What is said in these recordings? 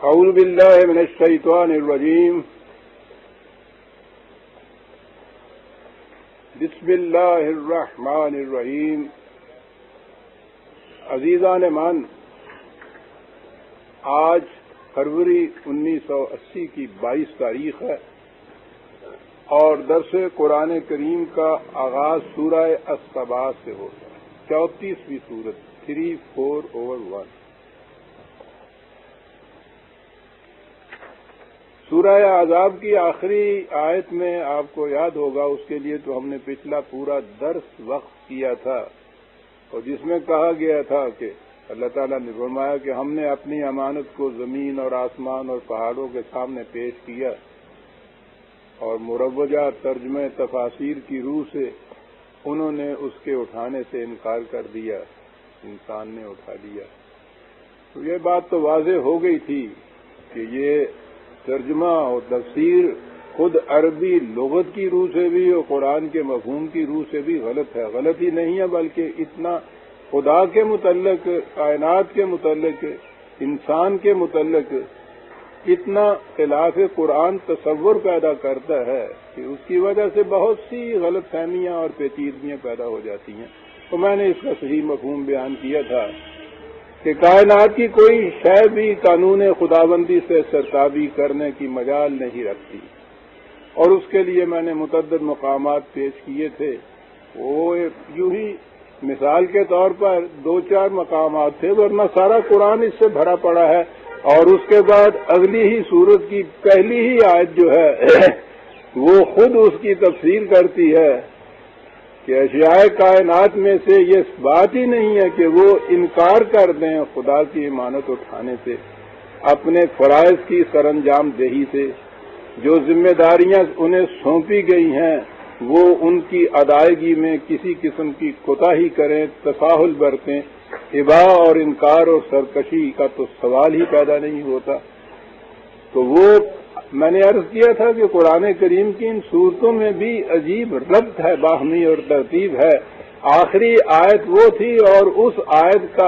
اعوذ باللہ من الشیطان الرجیم بسم اللہ الرحمن الرحیم. عزیزان مان، آج فروری 1980 کی 22 تاریخ ہے اور درس قرآن کریم کا آغاز سورہ السبا سے ہوتا ہے. 34ویں سورت 3/4/1. سورہ احزاب کی آخری آیت میں آپ کو یاد ہوگا، اس کے لیے تو ہم نے پچھلا پورا درس وقف کیا تھا، اور جس میں کہا گیا تھا کہ اللہ تعالیٰ نے فرمایا کہ ہم نے اپنی امانت کو زمین اور آسمان اور پہاڑوں کے سامنے پیش کیا، اور مروجہ ترجمہ تفاسیر کی روح سے انہوں نے اس کے اٹھانے سے انکار کر دیا، انسان نے اٹھا لیا. تو یہ بات تو واضح ہو گئی تھی کہ یہ ترجمہ اور تفسیر خود عربی لغت کی روح سے بھی اور قرآن کے مفہوم کی روح سے بھی غلط ہے. غلط ہی نہیں ہے بلکہ اتنا خدا کے متعلق، کائنات کے متعلق، انسان کے متعلق اتنا خلاف قرآن تصور پیدا کرتا ہے کہ اس کی وجہ سے بہت سی غلط فہمیاں اور پیچیدگیاں پیدا ہو جاتی ہیں. تو میں نے اس کا صحیح مفہوم بیان کیا تھا کہ کائنات کی کوئی شے بھی قانون خداوندی سے سرتابی کرنے کی مجال نہیں رکھتی، اور اس کے لیے میں نے متعدد مقامات پیش کیے تھے. وہ یوں ہی مثال کے طور پر 2-4 مقامات تھے، ورنہ سارا قرآن اس سے بھرا پڑا ہے. اور اس کے بعد اگلی ہی سورت کی پہلی ہی آیت جو ہے وہ خود اس کی تفسیر کرتی ہے کہ اشیاء کائنات میں سے یہ بات ہی نہیں ہے کہ وہ انکار کر دیں خدا کی امانت اٹھانے سے، اپنے فرائض کی سر انجام دہی سے. جو ذمہ داریاں انہیں سونپی گئی ہیں وہ ان کی ادائیگی میں کسی قسم کی کوتاہی کریں، تساہل برتیں. ابا اور انکار اور سرکشی کا تو سوال ہی پیدا نہیں ہوتا. تو وہ میں نے عرض کیا تھا کہ قرآن کریم کی ان صورتوں میں بھی عجیب ربط ہے، باہمی اور ترتیب ہے. آخری آیت وہ تھی اور اس آیت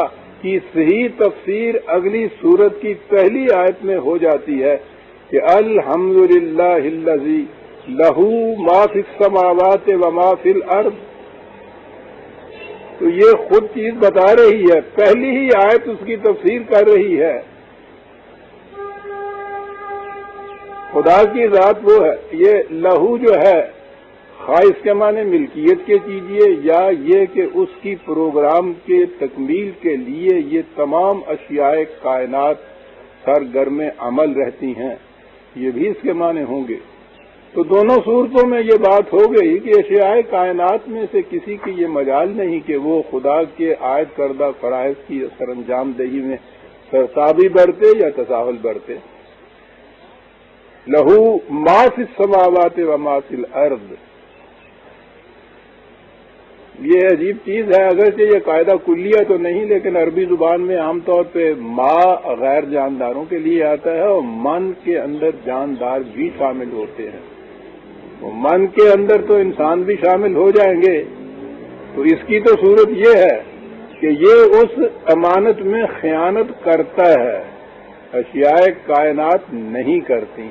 کی صحیح تفسیر اگلی سورت کی پہلی آیت میں ہو جاتی ہے کہ الحمدللہ الذی لہ ما فی السماوات و ما فی الارض. تو یہ خود چیز بتا رہی ہے، پہلی ہی آیت اس کی تفسیر کر رہی ہے. خدا کی ذات وہ ہے. یہ لہو جو ہے، خواہش کے معنی ملکیت کے کیجیے یا یہ کہ اس کی پروگرام کے تکمیل کے لیے یہ تمام اشیاء کائنات سرگرم عمل رہتی ہیں، یہ بھی اس کے معنی ہوں گے. تو دونوں صورتوں میں یہ بات ہو گئی کہ اشیاء کائنات میں سے کسی کی یہ مجال نہیں کہ وہ خدا کے عائد کردہ فرائض کی سر انجام دہی میں سرتابی برتے یا تساہل برتے. لہو ما فی السماوات و ما فی الارض. یہ عجیب چیز ہے، اگرچہ یہ قاعدہ کلیہ تو نہیں، لیکن عربی زبان میں عام طور پہ ما غیر جانداروں کے لیے آتا ہے اور من کے اندر جاندار بھی شامل ہوتے ہیں. من کے اندر تو انسان بھی شامل ہو جائیں گے. تو اس کی تو صورت یہ ہے کہ یہ اس امانت میں خیانت کرتا ہے، اشیاء کائنات نہیں کرتی.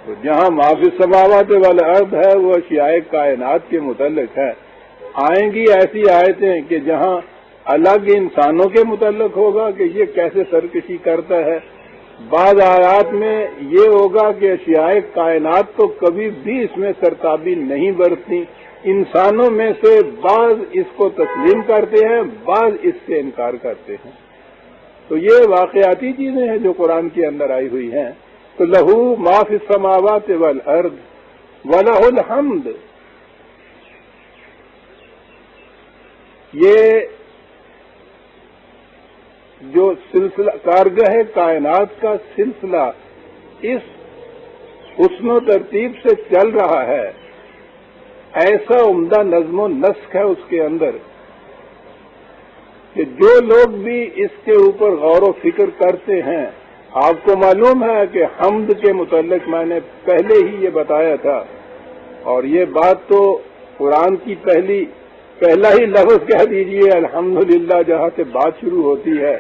تو جہاں ما فی السماوات والارض ہے وہ اشیاء کائنات کے متعلق ہے. آئیں گی ایسی آیتیں کہ جہاں الگ انسانوں کے متعلق ہوگا کہ یہ کیسے سرکشی کرتا ہے. بعض آیات میں یہ ہوگا کہ اشیاء کائنات تو کبھی بھی اس میں سرتابی نہیں برتتی. انسانوں میں سے بعض اس کو تسلیم کرتے ہیں، بعض اس سے انکار کرتے ہیں. تو یہ واقعاتی چیزیں ہیں جو قرآن کے اندر آئی ہوئی ہیں. تو لہو ما فی السماوات والارض ولہ الحمد. یہ جو سلسلہ کارگہ کائنات کا سلسلہ اس حسن و ترتیب سے چل رہا ہے، ایسا عمدہ نظم و نسق ہے اس کے اندر کہ جو لوگ بھی اس کے اوپر غور و فکر کرتے ہیں. آپ کو معلوم ہے کہ حمد کے متعلق میں نے پہلے ہی یہ بتایا تھا، اور یہ بات تو قرآن کی پہلا ہی لفظ کہہ دیجئے الحمدللہ جہاں سے بات شروع ہوتی ہے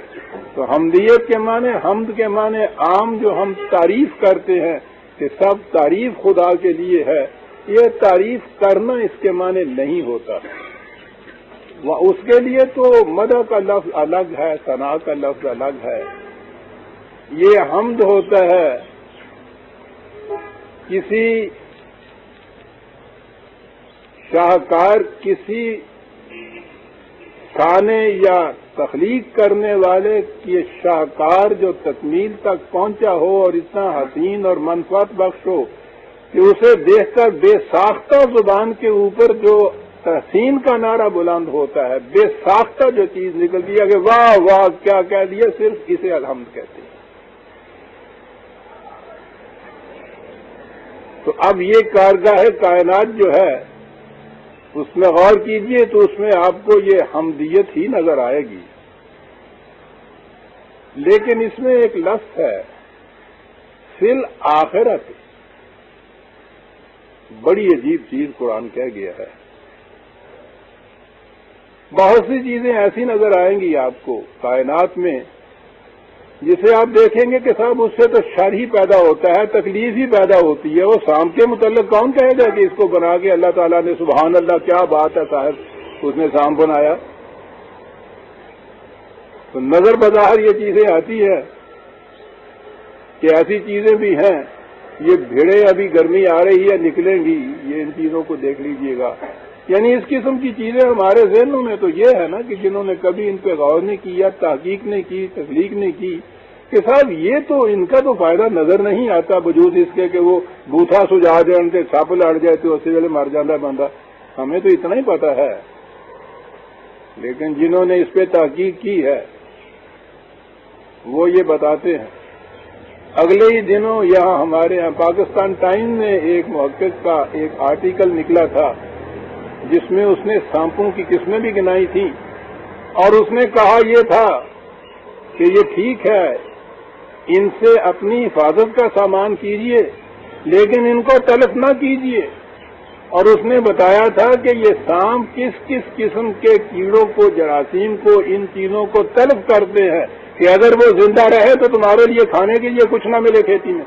تو حمدیت کے معنی، حمد کے معنی عام جو ہم تعریف کرتے ہیں کہ سب تعریف خدا کے لیے ہے، یہ تعریف کرنا اس کے معنی نہیں ہوتا. اس کے لیے تو مدح کا لفظ الگ ہے، ثنا کا لفظ الگ ہے. یہ حمد ہوتا ہے کسی شاہکار، کسی کھانے یا تخلیق کرنے والے کی شاہکار جو تکمیل تک پہنچا ہو اور اتنا حسین اور منفعت بخش ہو کہ اسے دیکھ کر بے ساختہ زبان کے اوپر جو تحسین کا نعرہ بلند ہوتا ہے، بے ساختہ جو چیز نکلتی ہے کہ واہ واہ کیا کہہ دیا، صرف اسے الحمد کہتے ہیں. تو اب یہ کارگاہ کائنات جو ہے اس میں غور کیجئے تو اس میں آپ کو یہ حمدیت ہی نظر آئے گی. لیکن اس میں ایک لفظ ہے فی الآخرت، بڑی عجیب چیز قرآن کہہ گیا ہے. بہت سی چیزیں ایسی نظر آئیں گی آپ کو کائنات میں جسے آپ دیکھیں گے کہ صاحب اس سے تو شر ہی پیدا ہوتا ہے، تکلیف ہی پیدا ہوتی ہے. وہ سانپ کے متعلق کون کہے گا کہ اس کو بنا کے اللہ تعالیٰ نے، سبحان اللہ کیا بات ہے صاحب، اس نے سانپ بنایا. تو نظر بظاہر یہ چیزیں آتی ہے کہ ایسی چیزیں بھی ہیں. یہ بھیڑیں ابھی گرمی آ رہی ہے نکلیں گی، یہ ان چیزوں کو دیکھ لیجئے گا. یعنی اس قسم کی چیزیں ہمارے ذہنوں میں تو یہ ہے نا کہ جنہوں نے کبھی ان پہ غور نہیں کیا، تحقیق نہیں کی، تخلیق نہیں کی، کہ صاحب یہ تو ان کا تو فائدہ نظر نہیں آتا، وجود اس کے کہ وہ بوتھا سجا دیں تے سپ لڑ جائے تو اسی ویلے مر جاتا بندہ. ہمیں تو اتنا ہی پتا ہے، لیکن جنہوں نے اس پہ تحقیق کی ہے وہ یہ بتاتے ہیں. اگلے ہی دنوں یہاں ہمارے یہاں پاکستان ٹائم میں ایک محقق کا ایک آرٹیکل نکلا تھا جس میں اس نے سانپوں کی قسمیں بھی گنائی تھیں، اور اس نے کہا یہ تھا کہ یہ ٹھیک ہے ان سے اپنی حفاظت کا سامان کیجئے لیکن ان کو تلف نہ کیجئے. اور اس نے بتایا تھا کہ یہ سانپ کس کس قسم کے کیڑوں کو، جراثیم کو، ان چیزوں کو تلف کرتے ہیں کہ اگر وہ زندہ رہے تو تمہارے لیے کھانے کے لیے کچھ نہ ملے کھیتی میں.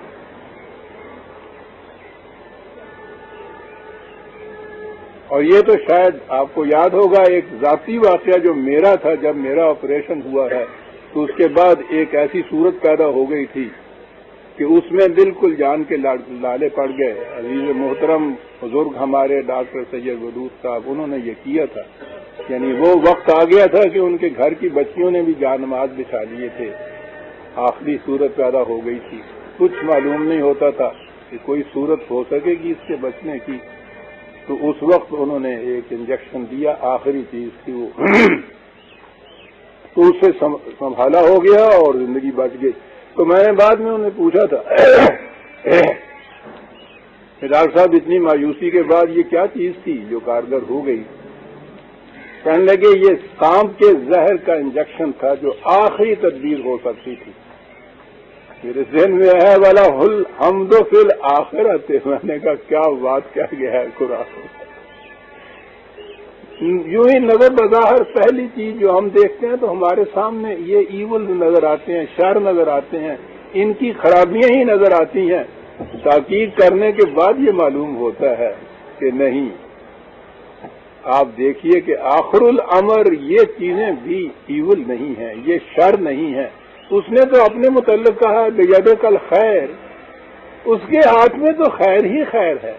اور یہ تو شاید آپ کو یاد ہوگا ایک ذاتی واقعہ جو میرا تھا، جب میرا آپریشن ہوا ہے تو اس کے بعد ایک ایسی صورت پیدا ہو گئی تھی کہ اس میں بالکل جان کے لالے پڑ گئے. عزیز محترم بزرگ ہمارے ڈاکٹر سید ودود صاحب، انہوں نے یہ کیا تھا. یعنی وہ وقت آ گیا تھا کہ ان کے گھر کی بچیوں نے بھی جان نماز بچھا لیے تھے. آخری صورت پیدا ہو گئی تھی، کچھ معلوم نہیں ہوتا تھا کہ کوئی صورت ہو سکے گی اس سے بچنے کی. تو اس وقت انہوں نے ایک انجیکشن دیا، آخری چیز تھی وہ، تو اس سے سنبھالا ہو گیا اور زندگی بچ گئی. تو میں نے بعد میں انہیں پوچھا تھا کہ ڈاکٹر صاحب اتنی مایوسی کے بعد یہ کیا چیز تھی جو کارگر ہو گئی؟ کہنے لگے یہ سانپ کے زہر کا انجیکشن تھا جو آخری تدبیر ہو سکتی تھی. میرے ذہن میں ہے والا الحمد فی الآخرت. میں نے کہا کیا بات کہہ گیا ہے قرآن. یوں ہی نظر بظاہر پہلی چیز جو ہم دیکھتے ہیں تو ہمارے سامنے یہ ایول نظر آتے ہیں، شر نظر آتے ہیں، ان کی خرابیاں ہی نظر آتی ہیں. تحقیق کرنے کے بعد یہ معلوم ہوتا ہے کہ نہیں. آپ دیکھیے کہ آخر الامر یہ چیزیں بھی ایول نہیں ہیں، یہ شر نہیں ہے. اس نے تو اپنے متعلق کہا بیدک الخیر، اس کے ہاتھ میں تو خیر ہی خیر ہے.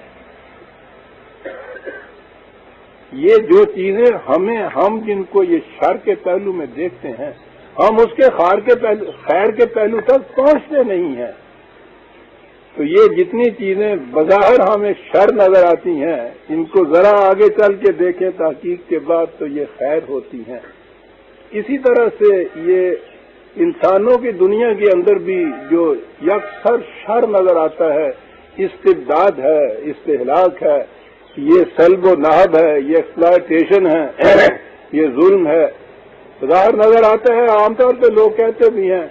یہ جو چیزیں ہم جن کو یہ شر کے پہلو میں دیکھتے ہیں، ہم اس کے خیر کے پہلو تک پہنچتے نہیں ہیں. تو یہ جتنی چیزیں بظاہر ہمیں شر نظر آتی ہیں، ان کو ذرا آگے چل کے دیکھیں تحقیق کے بعد تو یہ خیر ہوتی ہیں. اسی طرح سے یہ انسانوں کی دنیا کے اندر بھی جو یکسر شر نظر آتا ہے، استبداد ہے، استہلاک ہے، یہ سلب و نہب ہے، یہ ایکسپلائٹیشن ہے، یہ ظلم ہے، ظاہر نظر آتا ہے. عام طور پہ لوگ کہتے بھی ہیں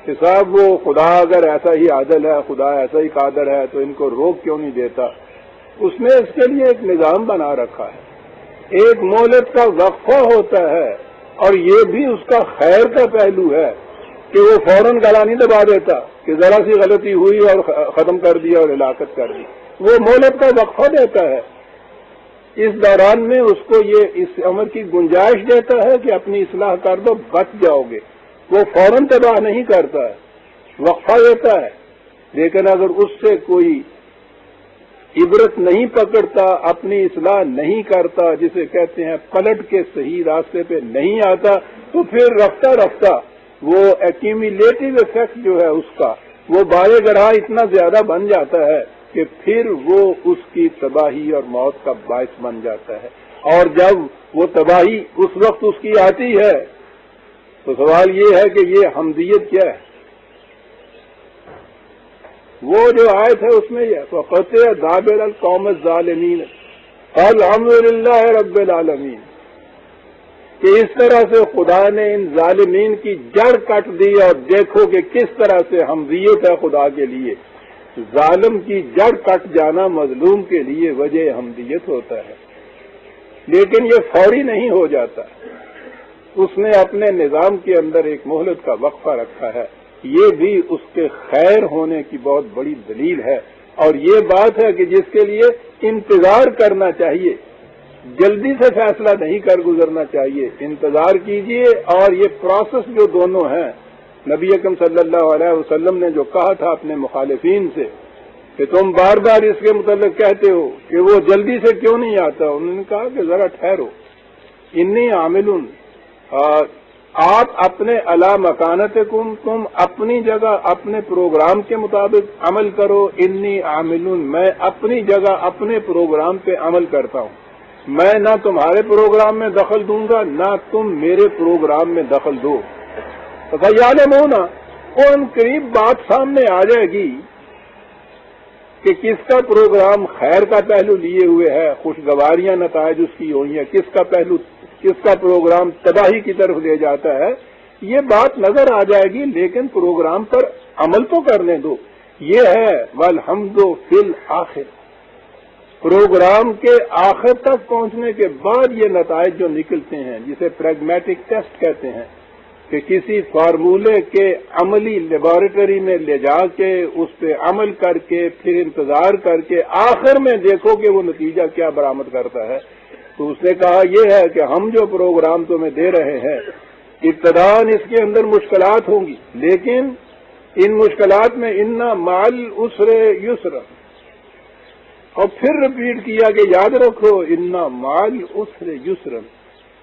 کہ صاحب وہ خدا اگر ایسا ہی عادل ہے، خدا ایسا ہی قادر ہے تو ان کو روک کیوں نہیں دیتا. اس نے اس کے لیے ایک نظام بنا رکھا ہے، ایک مہلت کا وقفہ ہوتا ہے، اور یہ بھی اس کا خیر کا پہلو ہے کہ وہ فوراً گلا نہیں دبا دیتا کہ ذرا سی غلطی ہوئی اور ختم کر دیا اور ہلاکت کر دی. وہ مہلت کا وقفہ دیتا ہے. اس دوران میں اس کو یہ اس عمر کی گنجائش دیتا ہے کہ اپنی اصلاح کر دو، بچ جاؤ گے. وہ فوراً تباہ نہیں کرتا ہے، وقفہ دیتا ہے. لیکن اگر اس سے کوئی عبرت نہیں پکڑتا، اپنی اصلاح نہیں کرتا، جسے کہتے ہیں پلٹ کے صحیح راستے پہ نہیں آتا، تو پھر رفتہ رفتہ وہ ایکیومولیٹو افیکٹ جو ہے اس کا، وہ بارے گڑھا اتنا زیادہ بن جاتا ہے کہ پھر وہ اس کی تباہی اور موت کا باعث بن جاتا ہے. اور جب وہ تباہی اس وقت اس کی آتی ہے تو سوال یہ ہے کہ یہ حمدیت کیا ہے؟ وہ جو آیت ہے اس میں یہ فَقَطِعَ دَابِرَ الْقَوْمِ الظَّالِمِينَ الْحَمْدُلِلَّهِ رَبِّ الْعَالَمِينَ، کہ اس طرح سے خدا نے ان ظالمین کی جڑ کٹ دی. اور دیکھو کہ کس طرح سے حمدیت ہے خدا کے لیے. ظالم کی جڑ کٹ جانا مظلوم کے لیے وجہ حمدیت ہوتا ہے. لیکن یہ فوری نہیں ہو جاتا، اس نے اپنے نظام کے اندر ایک مہلت کا وقفہ رکھا ہے. یہ بھی اس کے خیر ہونے کی بہت بڑی دلیل ہے. اور یہ بات ہے کہ جس کے لیے انتظار کرنا چاہیے، جلدی سے فیصلہ نہیں کر گزرنا چاہیے. انتظار کیجئے. اور یہ پروسیس جو دونوں ہیں، نبی اکرم صلی اللہ علیہ وسلم نے جو کہا تھا اپنے مخالفین سے کہ تم بار بار اس کے متعلق کہتے ہو کہ وہ جلدی سے کیوں نہیں آتا، انہوں نے کہا کہ ذرا ٹھہرو. انی عامل، آپ اپنے علی مکانتکم، تم اپنی جگہ اپنے پروگرام کے مطابق عمل کرو. انی عامل، میں اپنی جگہ اپنے پروگرام پہ عمل کرتا ہوں. میں نہ تمہارے پروگرام میں دخل دوں گا نہ تم میرے پروگرام میں دخل دو. فَيَعْلَمُونَ، ان قریب بات سامنے آ جائے گی کہ کس کا پروگرام خیر کا پہلو لیے ہوئے ہے، خوشگواریاں نتائج اس کی ہوئی ہیں، کس کا پروگرام تباہی کی طرف لے جاتا ہے. یہ بات نظر آ جائے گی. لیکن پروگرام پر عمل تو کرنے دو. یہ ہے وَالْحَمْدُ فِي الْآخِرِ، پروگرام کے آخر تک پہنچنے کے بعد یہ نتائج جو نکلتے ہیں، جسے پریگمیٹک ٹیسٹ کہتے ہیں، کہ کسی فارمولے کے عملی لیبارٹری میں لے جا کے اس پہ عمل کر کے پھر انتظار کر کے آخر میں دیکھو کہ وہ نتیجہ کیا برآمد کرتا ہے. تو اس نے کہا یہ ہے کہ ہم جو پروگرام تمہیں دے رہے ہیں، ابتداءً اس کے اندر مشکلات ہوں گی، لیکن ان مشکلات میں اِنَّ مَعَ الْعُسْرِ یُسْرًا، اور پھر ریپیٹ کیا کہ یاد رکھو اِنَّ مَعَ الْعُسْرِ یُسْرًا.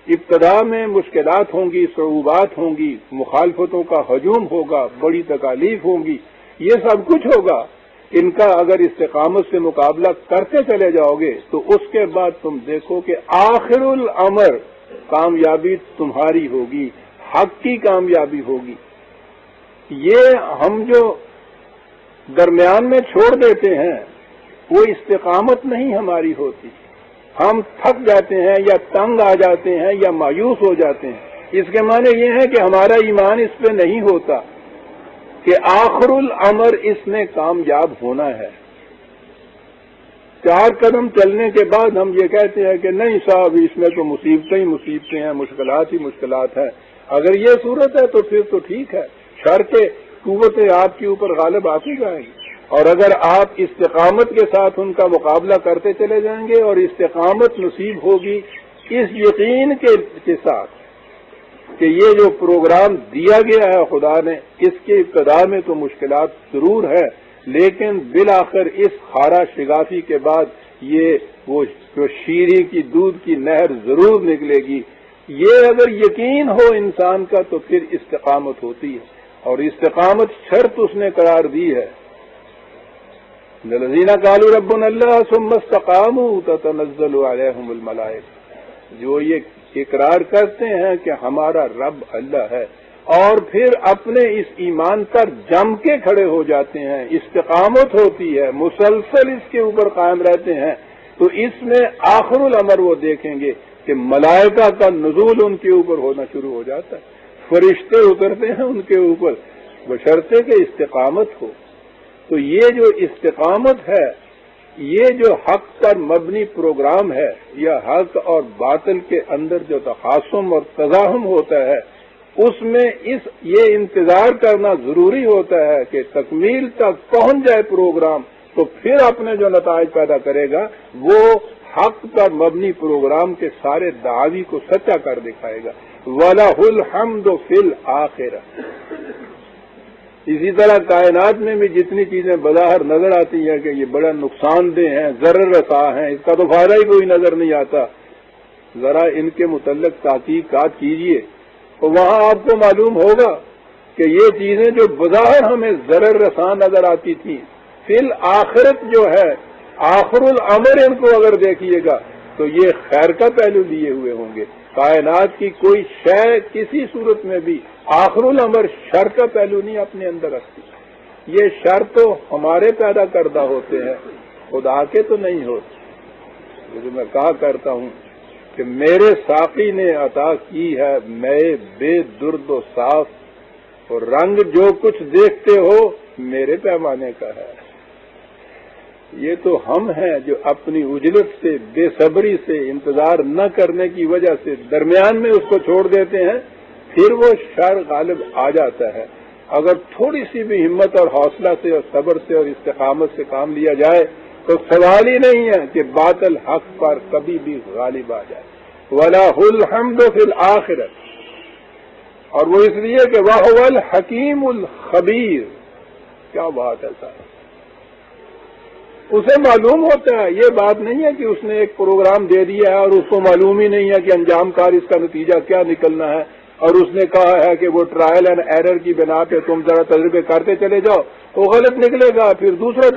ابتدا میں مشکلات ہوں گی، صعوبات ہوں گی، مخالفتوں کا ہجوم ہوگا، بڑی تکالیف ہوں گی، یہ سب کچھ ہوگا. ان کا اگر استقامت سے مقابلہ کرتے چلے جاؤ گے تو اس کے بعد تم دیکھو کہ آخر الامر کامیابی تمہاری ہوگی، حق کی کامیابی ہوگی. یہ ہم جو درمیان میں چھوڑ دیتے ہیں وہ استقامت نہیں ہماری ہوتی. ہم تھک جاتے ہیں یا تنگ آ جاتے ہیں یا مایوس ہو جاتے ہیں. اس کے معنی یہ ہے کہ ہمارا ایمان اس پہ نہیں ہوتا کہ آخر الامر اس نے کامیاب ہونا ہے. 4 قدم چلنے کے بعد ہم یہ کہتے ہیں کہ نہیں صاحب اس میں تو مصیبتیں ہی مصیبتیں ہیں، مشکلات ہی مشکلات ہیں. اگر یہ صورت ہے تو پھر تو ٹھیک ہے، شرطیں قوتیں آپ کے اوپر غالب آتی جائیں گی. اور اگر آپ استقامت کے ساتھ ان کا مقابلہ کرتے چلے جائیں گے اور استقامت نصیب ہوگی اس یقین کے ساتھ کہ یہ جو پروگرام دیا گیا ہے خدا نے، اس کے ابتدا میں تو مشکلات ضرور ہے، لیکن بالآخر اس خارا شگافی کے بعد یہ وہ جو شیریں کی دودھ کی نہر ضرور نکلے گی. یہ اگر یقین ہو انسان کا تو پھر استقامت ہوتی ہے. اور استقامت شرط اس نے قرار دی ہے. الذین قالوا ربنا اللہ ثم استقاموا تتنزل علیہم الملائکہ، جو یہ اقرار کرتے ہیں کہ ہمارا رب اللہ ہے اور پھر اپنے اس ایمان پر جم کے کھڑے ہو جاتے ہیں، استقامت ہوتی ہے، مسلسل اس کے اوپر قائم رہتے ہیں، تو اس میں آخر الامر وہ دیکھیں گے کہ ملائکہ کا نزول ان کے اوپر ہونا شروع ہو جاتا ہے، فرشتے اترتے ہیں ان کے اوپر بشرطے کہ استقامت ہو. تو یہ جو استقامت ہے، یہ جو حق پر مبنی پروگرام ہے، یا حق اور باطل کے اندر جو تخاصم اور تزاحم ہوتا ہے، اس میں یہ انتظار کرنا ضروری ہوتا ہے کہ تکمیل تک پہنچ جائے پروگرام، تو پھر اپنے جو نتائج پیدا کرے گا وہ حق پر مبنی پروگرام کے سارے دعوی کو سچا کر دکھائے گا۔ وَلَهُ الْحَمْدُ فِي الْآخِرَةِ۔ اسی طرح کائنات میں بھی جتنی چیزیں بظاہر نظر آتی ہیں کہ یہ بڑا نقصان دہ ہیں، ضرر رسا ہیں، اس کا تو فائدہ ہی کوئی نظر نہیں آتا، ذرا ان کے متعلق تحقیقات کیجئے تو وہاں آپ کو معلوم ہوگا کہ یہ چیزیں جو بظاہر ہمیں ضرر رساں نظر آتی تھیں، فی الآخرت جو ہے آخر الامر ان کو اگر دیکھیے گا تو یہ خیر کا پہلو لیے ہوئے ہوں گے۔ کائنات کی کوئی شے کسی صورت میں بھی آخر الامر شر کا پہلو نہیں اپنے اندر رکھتی۔ یہ شر تو ہمارے پیدا کردہ ہوتے ہیں، خدا کے تو نہیں ہوتے۔ جو میں کہا کرتا ہوں کہ میرے ساقی نے عطا کی ہے میں بے درد و صاف، اور رنگ جو کچھ دیکھتے ہو میرے پیمانے کا ہے۔ یہ تو ہم ہیں جو اپنی اجلت سے، بے صبری سے، انتظار نہ کرنے کی وجہ سے درمیان میں اس کو چھوڑ دیتے ہیں، پھر وہ شر غالب آ جاتا ہے۔ اگر تھوڑی سی بھی ہمت اور حوصلہ سے اور صبر سے اور استقامت سے کام لیا جائے تو سوال ہی نہیں ہے کہ باطل حق پر کبھی بھی غالب آ جائے۔ وَلَهُ الْحَمْدُ فِي الْآخِرَةِ، اور وہ اس لیے کہ وَهُوَ الْحَكِيمُ الْخَبِيرُ۔ کیا بات ہے صاحب، اسے معلوم ہوتا ہے، یہ بات نہیں ہے کہ اس نے ایک پروگرام دے دیا ہے اور اس کو معلوم ہی نہیں ہے کہ انجام کار اس کا نتیجہ کیا نکلنا ہے، اور اس نے کہا ہے کہ وہ ٹرائل اینڈ ایرر کی بنا پہ تم ذرا تجربے کرتے چلے جاؤ، وہ غلط نکلے گا، پھر دوسرا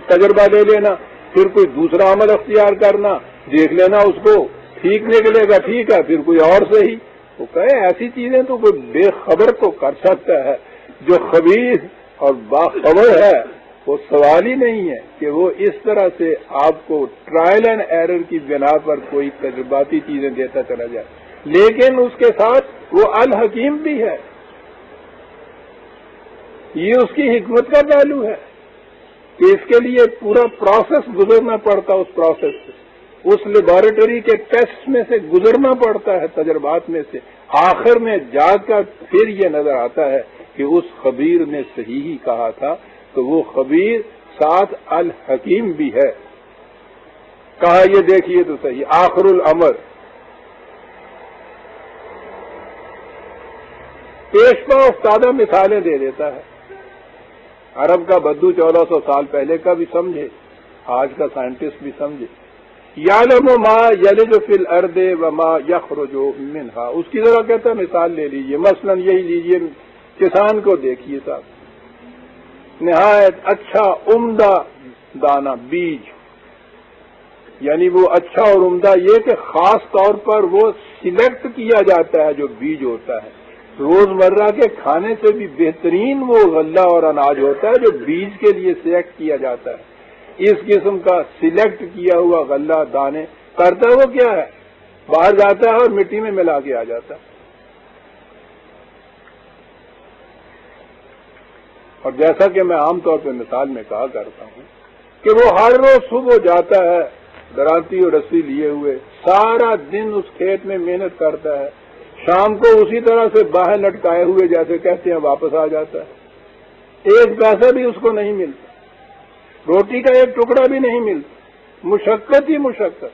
تجربہ لے لینا، پھر کوئی دوسرا عمل اختیار کرنا، دیکھ لینا اس کو ٹھیک نکلے گا ٹھیک ہے، پھر کوئی اور صحیح۔ وہ کہے ایسی چیزیں تو کوئی بے خبر تو کر سکتا ہے، جو خبیر اور باخبر ہے وہ سوال ہی نہیں ہے کہ وہ اس طرح سے آپ کو ٹرائل اینڈ ایرر کی بنا پر کوئی تجرباتی چیزیں دیتا چلا جائے، لیکن اس کے ساتھ وہ الحکیم بھی ہے۔ یہ اس کی حکمت کا پہلو ہے کہ اس کے لیے پورا پروسیس گزرنا پڑتا، اس پروسیس سے، اس لیبارٹری کے ٹیسٹ میں سے گزرنا پڑتا ہے، تجربات میں سے، آخر میں جا کر پھر یہ نظر آتا ہے کہ اس خبیر نے صحیح ہی کہا تھا، تو وہ خبیر ساتھ الحکیم بھی ہے۔ کہا یہ دیکھیے تو صحیح، آخر الامر۔ پیشوا افتادہ مثالیں دے دیتا ہے۔ عرب کا بدو 1400 سال پہلے کا بھی سمجھے، آج کا سائنٹسٹ بھی سمجھے۔ یعلم ما یلج فی الارض وما یخرج منہا، اس کی ذرا کہتا ہے مثال لے لیجئے، مثلا یہی لیجئے، کسان کو دیکھیے صاحب، نہایت اچھا عمدہ دانہ بیج، یعنی وہ اچھا اور عمدہ یہ کہ خاص طور پر وہ سلیکٹ کیا جاتا ہے جو بیج ہوتا ہے، روزمرہ کے کھانے سے بھی بہترین وہ غلہ اور اناج ہوتا ہے جو بیج کے لیے سلیکٹ کیا جاتا ہے۔ اس قسم کا سلیکٹ کیا ہوا غلہ دانے کرتا وہ کیا ہے، باہر جاتا ہے اور مٹی میں ملا کے آ جاتا ہے۔ اور جیسا کہ میں عام طور پہ مثال میں کہا کرتا ہوں کہ وہ ہر روز صبح جاتا ہے درانتی اور رسی لیے ہوئے، سارا دن اس کھیت میں محنت کرتا ہے، شام کو اسی طرح سے باہر لٹکائے ہوئے جیسے کہتے ہیں واپس آ جاتا ہے، ایک پیسہ بھی اس کو نہیں ملتا، روٹی کا ایک ٹکڑا بھی نہیں ملتا، مشقت ہی مشقت،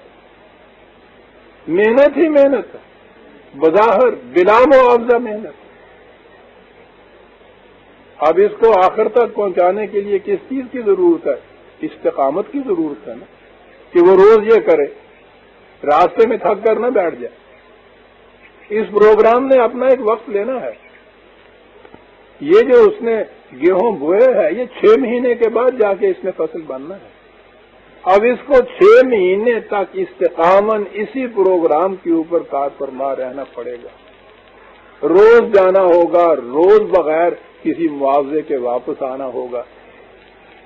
محنت ہی محنت ہے، بظاہر بلا معاوضہ محنت۔ اب اس کو آخر تک پہنچانے کے لیے کس چیز کی ضرورت ہے؟ استقامت کی ضرورت ہے نا، کہ وہ روز یہ کرے، راستے میں تھک کر نہ بیٹھ جائے۔ اس پروگرام نے اپنا ایک وقت لینا ہے۔ یہ جو اس نے گیہوں بوئے ہے یہ 6 مہینے کے بعد جا کے اس نے فصل بننا ہے۔ اب اس کو 6 مہینے تک استقامت اسی پروگرام کے اوپر کار فرما رہنا پڑے گا، روز جانا ہوگا، روز بغیر کسی معاوضے کے واپس آنا ہوگا۔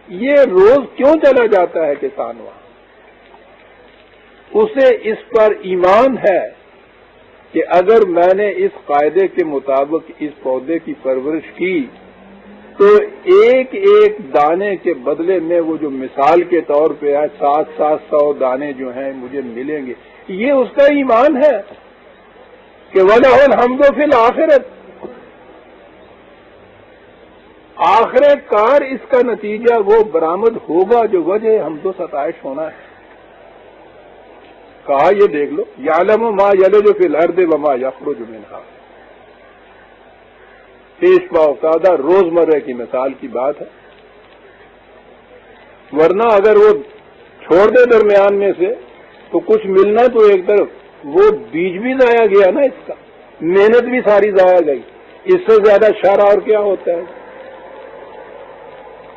یہ روز کیوں چلا جاتا ہے کسان وہاں؟ اسے اس پر ایمان ہے کہ اگر میں نے اس قاعدے کے مطابق اس پودے کی پرورش کی تو ایک ایک دانے کے بدلے میں وہ جو مثال کے طور پہ ہے 700 دانے جو ہیں مجھے ملیں گے، یہ اس کا ایمان ہے۔ کہ وَلَهُ الْحَمْدُ فِي الْآخِرَةِ، آخر کار اس کا نتیجہ وہ برآمد ہوگا جو وجہ حمد و ستائش ہونا ہے۔ کہا یہ دیکھ لو، یعلم ما یلج فی الارض وما یخرج منها، پیش باوقادہ روزمرہ کی مثال کی بات ہے۔ ورنہ اگر وہ چھوڑ دے درمیان میں سے تو کچھ ملنا تو ایک طرف، وہ بیج بھی ضائع گیا نا، اس کا محنت بھی ساری ضائع گئی، اس سے زیادہ شر اور کیا ہوتا ہے؟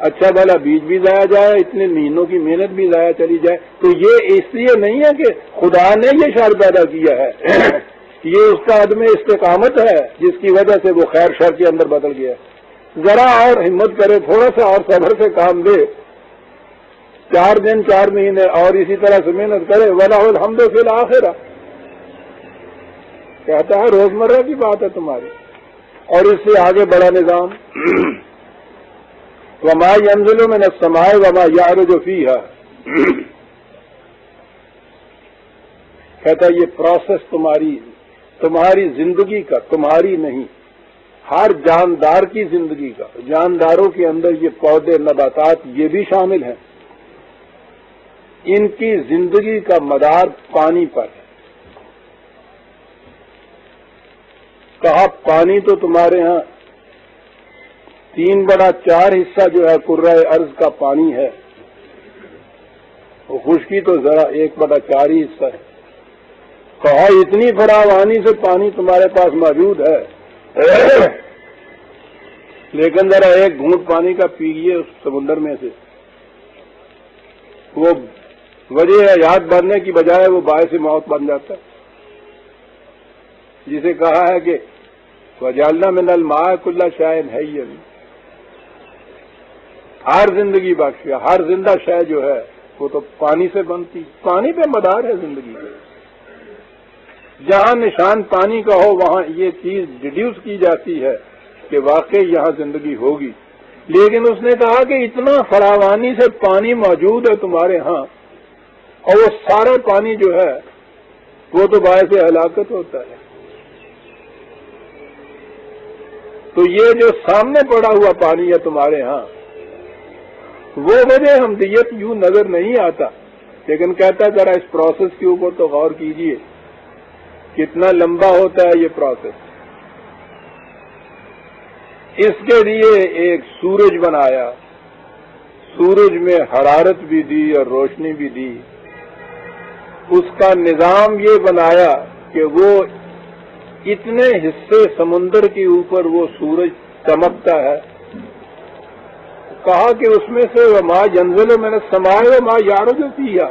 اچھا بھلا بیج بھی ضائع جائے، اتنے مہینوں کی محنت بھی ضائع چلی جائے، تو یہ اس لیے نہیں ہے کہ خدا نے یہ شر پیدا کیا ہے یہ اس کا عدم استقامت ہے جس کی وجہ سے وہ خیر شر کے اندر بدل گیا۔ ذرا اور ہمت کرے، تھوڑا سا اور صبر سے کام دے، 4 دن 4 مہینے اور اسی طرح سے محنت کرے، وَلَهُ الْحَمْدُ فِي الْآخِرَةِ، کہتا ہے روزمرہ کی بات ہے تمہاری۔ اور اس سے آگے بڑا نظام وَمَا يَنزِلُ مِنَ السَّمَاءِ وَمَا يَعْرُجُ فِيهَا، کہتا ہے یہ پروسیس تمہاری زندگی کا، تمہاری نہیں، ہر جاندار کی زندگی کا، جانداروں کے اندر یہ پودے نباتات یہ بھی شامل ہیں، ان کی زندگی کا مدار پانی پر ہے۔ کہا پانی تو تمہارے ہاں 3/4 حصہ جو ہے کرۂ ارض کا پانی ہے، خشکی تو ذرا 1/4 ہی حصہ ہے۔ کہا اتنی فراوانی سے پانی تمہارے پاس موجود ہے لیکن ذرا ایک گھونٹ پانی کا پیجیے اس سمندر میں سے، وہ وجہ حیات بننے کی بجائے وہ باعث موت بن جاتا ہے، جسے کہا ہے کہ وَجَعَلْنَا مِنَ الْمَاءِ كُلَّ شَيْءٍ حَيٍّ، ہر زندگی بخش، ہر زندہ شے جو ہے وہ تو پانی سے بنتی، پانی پہ مدار ہے زندگی۔ جہاں نشان پانی کا ہو وہاں یہ چیز ڈیڈیوس کی جاتی ہے کہ واقعی یہاں زندگی ہوگی، لیکن اس نے کہا کہ اتنا فراوانی سے پانی موجود ہے تمہارے ہاں، اور وہ سارا پانی جو ہے وہ تو باعث ہلاکت ہوتا ہے۔ تو یہ جو سامنے پڑا ہوا پانی ہے تمہارے ہاں، وہ وجہ حمدیت یوں نظر نہیں آتا، لیکن کہتا ذرا اس پروسیس کے اوپر تو غور کیجئے، کتنا لمبا ہوتا ہے یہ پروسیس۔ اس کے لیے ایک سورج بنایا، سورج میں حرارت بھی دی اور روشنی بھی دی، اس کا نظام یہ بنایا کہ وہ اتنے حصے سمندر کے اوپر وہ سورج چمکتا ہے۔ کہا کہ اس میں سے وَمَا يَنزِلُ مِنَ السَّمَاءِ وَمَا يَعْرُجُ فِيهَا،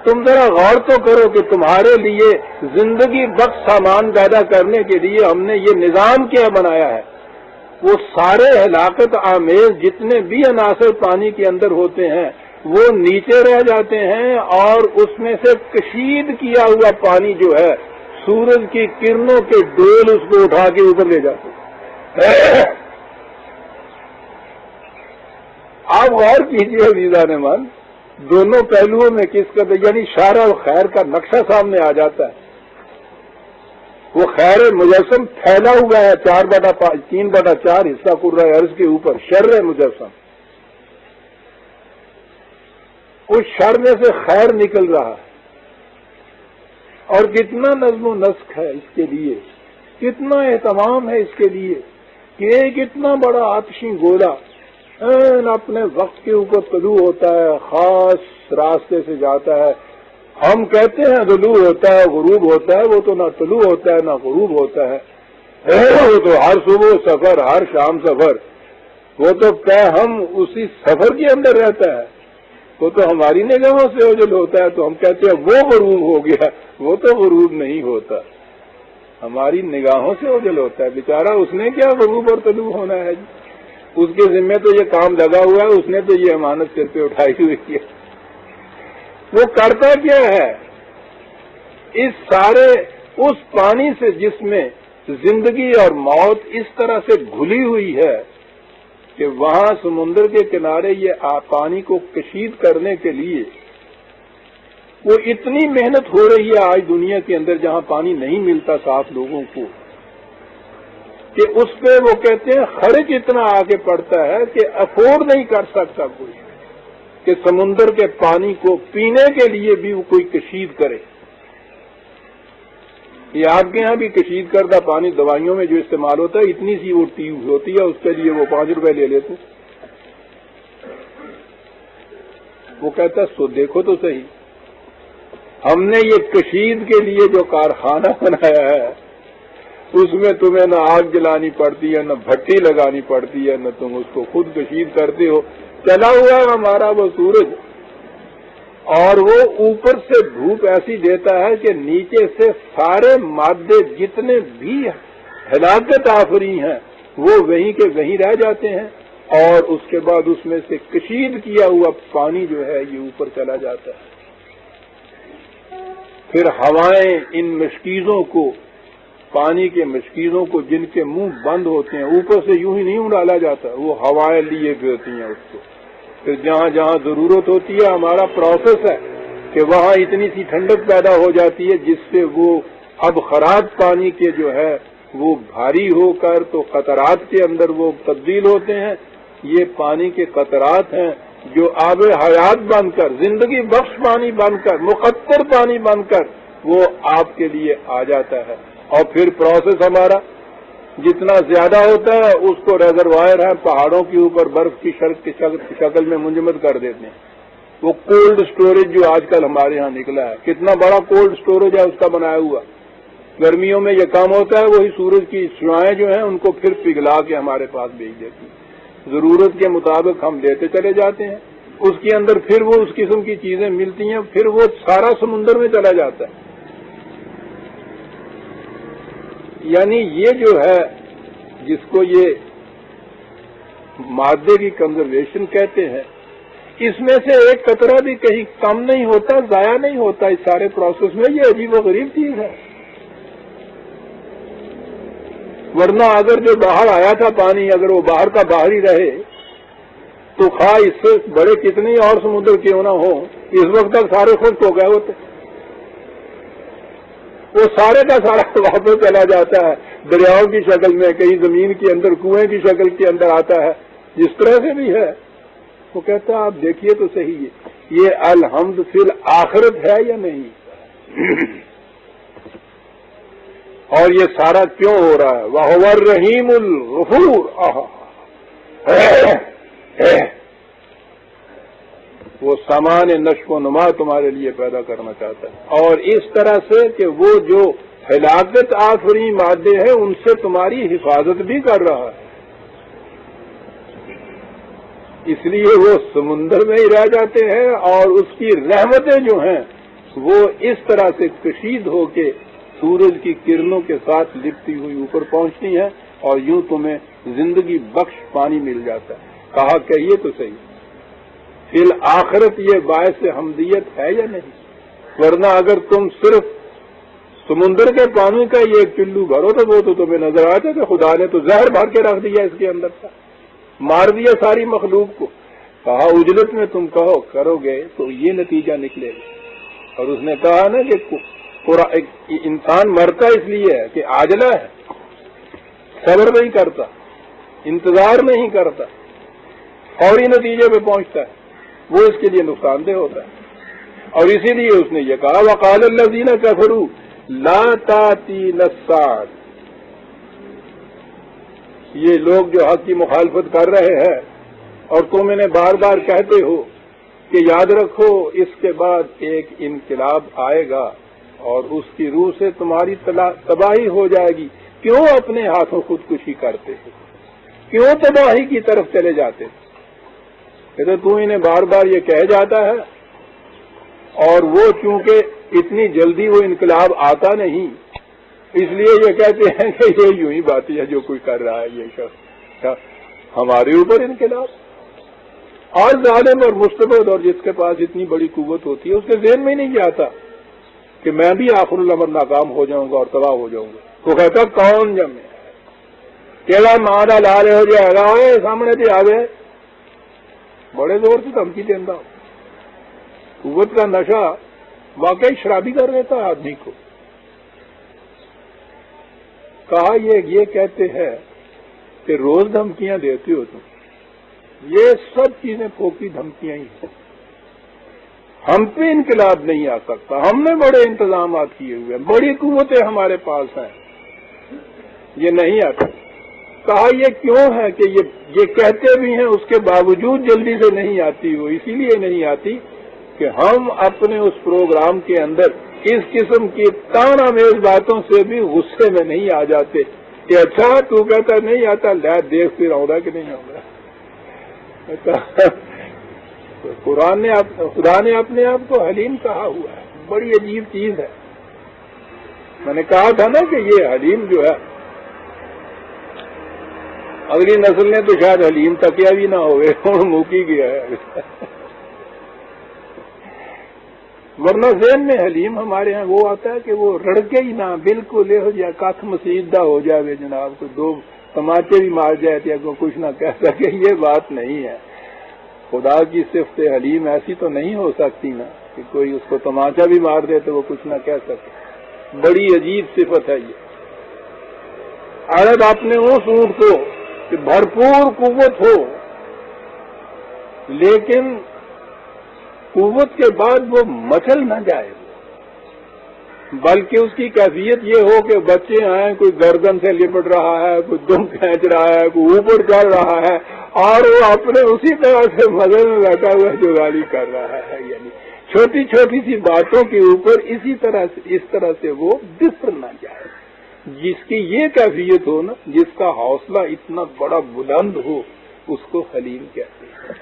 تم ذرا غور تو کرو کہ تمہارے لیے زندگی بخش سامان پیدا کرنے کے لیے ہم نے یہ نظام کیا بنایا ہے۔ وہ سارے ہلاکت آمیز جتنے بھی عناصر پانی کے اندر ہوتے ہیں وہ نیچے رہ جاتے ہیں، اور اس میں سے کشید کیا ہوا پانی جو ہے سورج کی کرنوں کے ڈول اس کو اٹھا کے اوپر لے جاتے ہیں۔ آپ غور کیجیے عزیزان مان، دونوں پہلوؤں میں کس قدر یعنی شر اور خیر کا نقشہ سامنے آ جاتا ہے۔ وہ خیر مجسم پھیلا ہوا ہے 3/4 حصہ کرۂ ارض کے اوپر، شر مجسم، اس شر میں سے خیر نکل رہا ہے، اور کتنا نظم و نسق ہے اس کے لیے، کتنا اہتمام ہے اس کے لیے کہ ایک اتنا بڑا آتشی گولا اپنے وقت کے اوپر طلوع ہوتا ہے، خاص راستے سے جاتا ہے۔ ہم کہتے ہیں طلوع ہوتا ہے غروب ہوتا ہے، وہ تو نہ طلوع ہوتا ہے نہ غروب ہوتا ہے، وہ تو ہر صبح سفر ہر شام سفر، وہ تو ہم اسی سفر کے اندر رہتا ہے، وہ تو ہماری نگاہوں سے اوجل ہوتا ہے، تو ہم کہتے ہیں وہ غروب ہو گیا، وہ تو غروب نہیں ہوتا، ہماری نگاہوں سے اوجل ہوتا ہے۔ بیچارہ اس نے کیا غروب اور طلوع ہونا ہے جی، اس کے ذمہ تو یہ کام لگا ہوا ہے، اس نے تو یہ امانت سر پہ اٹھائی ہوئی ہے۔ وہ کرتا کیا ہے؟ اس سارے اس پانی سے جس میں زندگی اور موت اس طرح سے گھلی ہوئی ہے کہ وہاں سمندر کے کنارے یہ پانی کو کشید کرنے کے لیے وہ اتنی محنت ہو رہی ہے آج دنیا کے اندر جہاں پانی نہیں ملتا صاف لوگوں کو، کہ اس پہ وہ کہتے ہیں خرچ اتنا آگے پڑتا ہے کہ افورڈ نہیں کر سکتا کوئی کہ سمندر کے پانی کو پینے کے لیے بھی وہ کوئی کشید کرے۔ یہ آپ کے ہاں بھی کشید کردہ پانی دوائیوں میں جو استعمال ہوتا ہے، اتنی سی وہ ٹیوب ہوتی ہے، اس کے لیے وہ 5 روپے لے لیتے۔ وہ کہتا ہے سو دیکھو تو صحیح، ہم نے یہ کشید کے لیے جو کارخانہ بنایا ہے اس میں تمہیں نہ آگ جلانی پڑتی ہے، نہ بھٹی لگانی پڑتی ہے، نہ تم اس کو خود کشید کرتے ہو، چلا ہوا ہے ہمارا وہ سورج، اور وہ اوپر سے دھوپ ایسی دیتا ہے کہ نیچے سے سارے مادے جتنے بھی ہلاکت آفریں ہیں وہ وہیں کے وہیں رہ جاتے ہیں، اور اس کے بعد اس میں سے کشید کیا ہوا پانی جو ہے یہ اوپر چلا جاتا ہے۔ پھر ہوائیں ان مشکیزوں کو، پانی کے مشکیزوں کو جن کے منہ بند ہوتے ہیں، اوپر سے یوں ہی نہیں اڑالا جاتا، وہ ہوائیں لیے پھرتی ہیں اس کو۔ پھر جہاں جہاں ضرورت ہوتی ہے، ہمارا پروسیس ہے کہ وہاں اتنی سی ٹھنڈک پیدا ہو جاتی ہے جس سے وہ اب خراج پانی کے جو ہے وہ بھاری ہو کر تو قطرات کے اندر وہ تبدیل ہوتے ہیں۔ یہ پانی کے قطرات ہیں جو آب حیات بن کر، زندگی بخش پانی بن کر، مقطر پانی بن کر وہ آپ کے لیے آ جاتا ہے۔ اور پھر پروسیس ہمارا جتنا زیادہ ہوتا ہے اس کو ریزروائر ہے پہاڑوں کے اوپر برف کی شکل میں منجمد کر دیتے ہیں۔ وہ کولڈ سٹوریج جو آج کل ہمارے ہاں نکلا ہے، کتنا بڑا کولڈ سٹوریج ہے اس کا بنایا ہوا۔ گرمیوں میں یہ کام ہوتا ہے، وہی سورج کی شعاعیں جو ہیں ان کو پھر پگھلا کے ہمارے پاس بھیج دیتی ہیں، ضرورت کے مطابق ہم لیتے چلے جاتے ہیں، اس کے اندر پھر وہ اس قسم کی چیزیں ملتی ہیں، پھر وہ سارا سمندر میں چلا جاتا ہے۔ یعنی یہ جو ہے جس کو یہ مادے کی کنزرویشن کہتے ہیں، اس میں سے ایک قطرہ بھی کہیں کم نہیں ہوتا، ضائع نہیں ہوتا اس سارے پروسیس میں۔ یہ عجیب و غریب چیز ہے، ورنہ اگر جو باہر آیا تھا پانی، اگر وہ باہر کا باہر ہی رہے تو خواہ اس سے بڑے کتنے اور سمندر کیوں نہ ہو، اس وقت تک سارے خشک ہو گئے ہوتے، وہ سارے کا سارا واپس چلا جاتا ہے دریاؤں کی شکل میں، کہیں زمین کے اندر کنویں کی شکل کے اندر آتا ہے، جس طرح سے بھی ہے۔ وہ کہتا ہے آپ دیکھیے تو صحیح ہے، یہ الحمد فی الآخرت ہے یا نہیں؟ اور یہ سارا کیوں ہو رہا ہے؟ وَهُوَ الرَّحِيمُ الْغَفُورُ، وہ سامان نشو و نما تمہارے لیے پیدا کرنا چاہتا ہے، اور اس طرح سے کہ وہ جو ہلاکت آفریں مادے ہیں ان سے تمہاری حفاظت بھی کر رہا ہے، اس لیے وہ سمندر میں ہی رہ جاتے ہیں، اور اس کی رحمتیں جو ہیں وہ اس طرح سے کشید ہو کے سورج کی کرنوں کے ساتھ لپٹی ہوئی اوپر پہنچتی ہیں، اور یوں تمہیں زندگی بخش پانی مل جاتا ہے۔ کہا کہیے تو صحیح، فی الآخرت یہ باعث حمدیت ہے یا نہیں؟ ورنہ اگر تم صرف سمندر کے پانی کا یہ ایک چلو بھرو تو وہ تو تمہیں نظر آتا کہ خدا نے تو زہر بھر کے رکھ دیا اس کے اندر کا، مار دیا ساری مخلوق کو۔ کہا اجلت میں تم کہو کرو گے تو یہ نتیجہ نکلے گا۔ اور اس نے کہا نا کہ انسان مرتا اس لیے ہے کہ عاجلہ ہے، صبر نہیں کرتا، انتظار نہیں کرتا، فوری نتیجے پہ پہنچتا ہے، وہ اس کے لیے نقصان دہ ہوتا ہے۔ اور اسی لیے اس نے یہ کہا وَقَالَ الَّذِينَ كَفَرُوا لَا تَأْتِينَا السَّاعَةُ، یہ لوگ جو حق کی مخالفت کر رہے ہیں اور تم انہیں بار بار کہتے ہو کہ یاد رکھو اس کے بعد ایک انقلاب آئے گا اور اس کی روح سے تمہاری تباہی ہو جائے گی، کیوں اپنے ہاتھوں خودکشی کرتے ہو؟ کیوں تباہی کی طرف چلے جاتے؟ کہ تو انہیں بار بار یہ کہہ جاتا ہے، اور وہ چونکہ اتنی جلدی وہ انقلاب آتا نہیں، اس لیے یہ کہتے ہیں کہ یہ یوں ہی بات ہے جو کوئی کر رہا ہے یہ شخص، ہمارے اوپر انقلاب۔ اور ظالم اور مستبد اور جس کے پاس اتنی بڑی قوت ہوتی ہے اس کے ذہن میں نہیں آتا کہ میں بھی آخر الامر ناکام ہو جاؤں گا اور تباہ ہو جاؤں گا۔ وہ کہتا کون جمے کیڑا مارا لال ہو جائے گا، سامنے سے آ گئے، بڑے زور سے دھمکی دینا، قوت کا نشہ واقعی شرابی کر دیتا ہے آدمی کو. کہا یہ کہتے ہیں کہ روز دھمکیاں دیتے ہو تم. یہ سب چیزیں پھوکی دھمکیاں ہی ہیں. ہم پہ انقلاب نہیں آ سکتا. ہم نے بڑے انتظامات کیے ہوئے ہیں, بڑی قوتیں ہمارے پاس ہیں, یہ نہیں آتا. کہا یہ کیوں ہے کہ یہ کہتے بھی ہیں, اس کے باوجود جلدی سے نہیں آتی. وہ اسی لیے نہیں آتی کہ ہم اپنے اس پروگرام کے اندر اس قسم کی تان آمیز باتوں سے بھی غصے میں نہیں آ جاتے کہ اچھا تو کہتا نہیں آتا, لے دیکھ پھر آؤں گا کہ نہیں آؤں گا. خدا نے اپنے آپ کو حلیم کہا ہوا ہے. بڑی عجیب چیز ہے. میں نے کہا تھا نا کہ یہ حلیم جو ہے, اگلی نسل نے تو شاید حلیم تکیا بھی نہ ہوئے, اور موکی گیا ہے. ورنہ ذہن میں حلیم ہمارے ہاں وہ آتا ہے کہ وہ رڑکے ہی نہ, بالکل یہ ہو جائے کاتھ مسیدہ ہو جائے جناب, کو دو تماچے بھی مار جائے یا کوئی کچھ نہ کہہ سکے. یہ بات نہیں ہے. خدا کی صفت حلیم ایسی تو نہیں ہو سکتی نا کہ کوئی اس کو تماچا بھی مار دے تو وہ کچھ نہ کہہ سکے. بڑی عجیب صفت ہے یہ. عرب اپنے اس اونٹ کو کہ بھرپور قوت ہو, لیکن قوت کے بعد وہ مچل نہ جائے, بلکہ اس کی کیفیت یہ ہو کہ بچے آئیں, کوئی گردن سے لپٹ رہا ہے, کوئی دم کھینچ رہا ہے, کوئی اوپر چڑھ رہا ہے, اور وہ اپنے اسی طرح سے مزے میں بیٹھا ہوا جو گالی کر رہا ہے. یعنی چھوٹی چھوٹی سی باتوں کے اوپر اس طرح سے وہ بفر نہ جائے. جس کی یہ کیفیت ہو نا, جس کا حوصلہ اتنا بڑا بلند ہو, اس کو حلیم کہتے ہیں.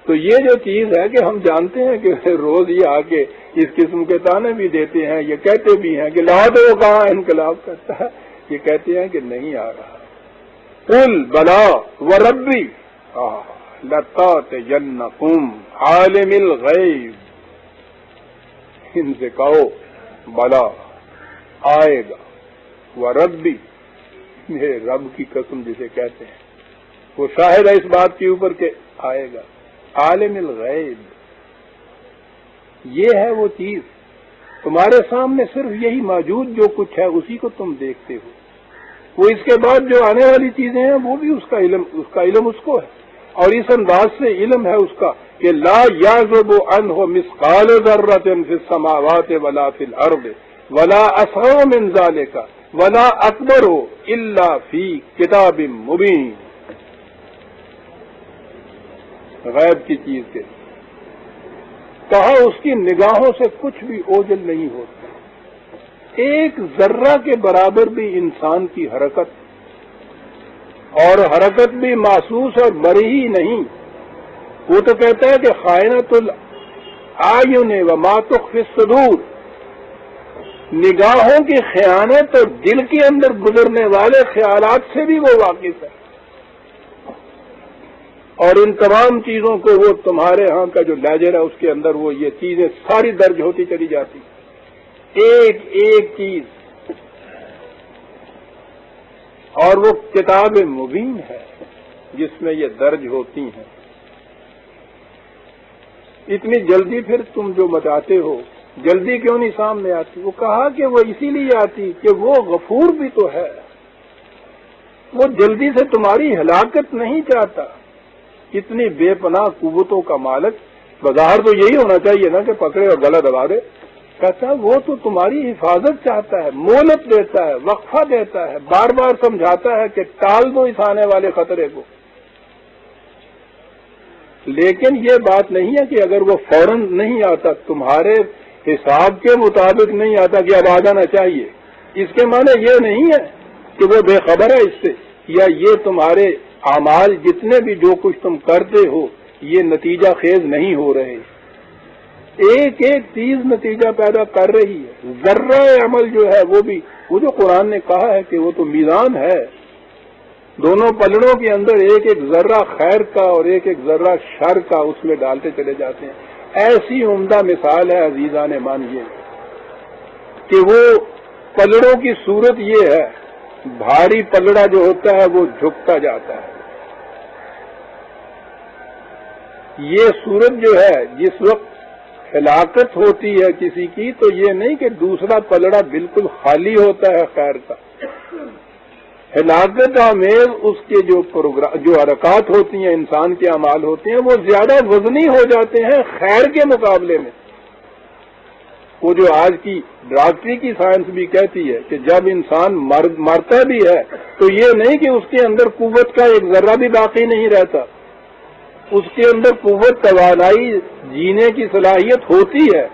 تو یہ جو چیز ہے کہ ہم جانتے ہیں کہ روز یہ آ کے اس قسم کے تانے بھی دیتے ہیں, یہ کہتے بھی ہیں کہ لا تو وہ کہاں انقلاب کرتا ہے, یہ کہتے ہیں کہ نہیں آ رہا. قل بلا وربی لتاتینکم عالم الغیب, ان سے کہو بلا آئے گا, وربی میرے رب کی قسم جسے کہتے ہیں, وہ شاہد ہے اس بات کے اوپر کہ آئے گا. عالم الغیب یہ ہے وہ چیز تمہارے سامنے صرف یہی موجود جو کچھ ہے اسی کو تم دیکھتے ہو. وہ اس کے بعد جو آنے والی چیزیں ہیں وہ بھی اس کا علم اس کو ہے, اور اس انداز سے علم ہے اس کا کہ لا یعزب عنہ مثقال ذرۃ فی السماوات ولا فی الارض ولا اصغر من ذلک ولا اکبر الا فی کتاب مبین. غیب کی چیز کے کہا اس کی نگاہوں سے کچھ بھی اوجل نہیں ہوتا. ایک ذرہ کے برابر بھی انسان کی حرکت, اور حرکت بھی محسوس اور مرئی نہیں. وہ تو کہتا ہے کہ خائنۃ الاعین وما تخفی الصدور, نگاہوں کی خیانت اور دل کے اندر گزرنے والے خیالات سے بھی وہ واقف ہے, اور ان تمام چیزوں کو وہ تمہارے ہاں کا جو لیجر ہے اس کے اندر وہ یہ چیزیں ساری درج ہوتی چلی جاتی, ایک ایک چیز. اور وہ کتاب مبین ہے جس میں یہ درج ہوتی ہیں. اتنی جلدی پھر تم جو مچاتے ہو, جلدی کیوں نہیں سامنے آتی؟ وہ کہا کہ وہ اسی لیے آتی کہ وہ غفور بھی تو ہے, وہ جلدی سے تمہاری ہلاکت نہیں چاہتا. اتنی بے پناہ قوتوں کا مالک, بظاہر تو یہی ہونا چاہیے نا کہ پکڑے اور گلا دبا دے. کہتا ہے وہ تو تمہاری حفاظت چاہتا ہے, مہلت دیتا ہے, وقفہ دیتا ہے, بار بار سمجھاتا ہے کہ ٹال دو اس آنے والے خطرے کو. لیکن یہ بات نہیں ہے کہ اگر وہ فوراً نہیں آتا, تمہارے حساب کے مطابق نہیں آتا کہ اب آ جانا چاہیے, اس کے معنی یہ نہیں ہے کہ وہ بے خبر ہے اس سے, یا یہ تمہارے اعمال جتنے بھی جو کچھ تم کرتے ہو یہ نتیجہ خیز نہیں ہو رہے. ایک ایک چیز نتیجہ پیدا کر رہی ہے. ذرہ عمل جو ہے وہ بھی, وہ جو قرآن نے کہا ہے کہ وہ تو میزان ہے, دونوں پلڑوں کے اندر ایک ایک ذرہ خیر کا اور ایک ایک ذرہ شر کا اس میں ڈالتے چلے جاتے ہیں. ایسی عمدہ مثال ہے عزیزان مان یہ کہ وہ پلڑوں کی صورت یہ ہے, بھاری پلڑا جو ہوتا ہے وہ جھکتا جاتا ہے. یہ صورت جو ہے جس وقت ہلاکت ہوتی ہے کسی کی تو یہ نہیں کہ دوسرا پلڑا بالکل خالی ہوتا ہے خیر کا. ہلاکت آمیز اس کے جو حرکات ہوتی ہیں، انسان کے اعمال ہوتے ہیں، وہ زیادہ وزنی ہو جاتے ہیں خیر کے مقابلے میں. وہ جو آج کی ڈاکٹری کی سائنس بھی کہتی ہے کہ جب انسان مرتا بھی ہے تو یہ نہیں کہ اس کے اندر قوت کا ایک ذرہ بھی باقی نہیں رہتا، اس کے اندر قوت، توانائی، جینے کی صلاحیت ہوتی ہے،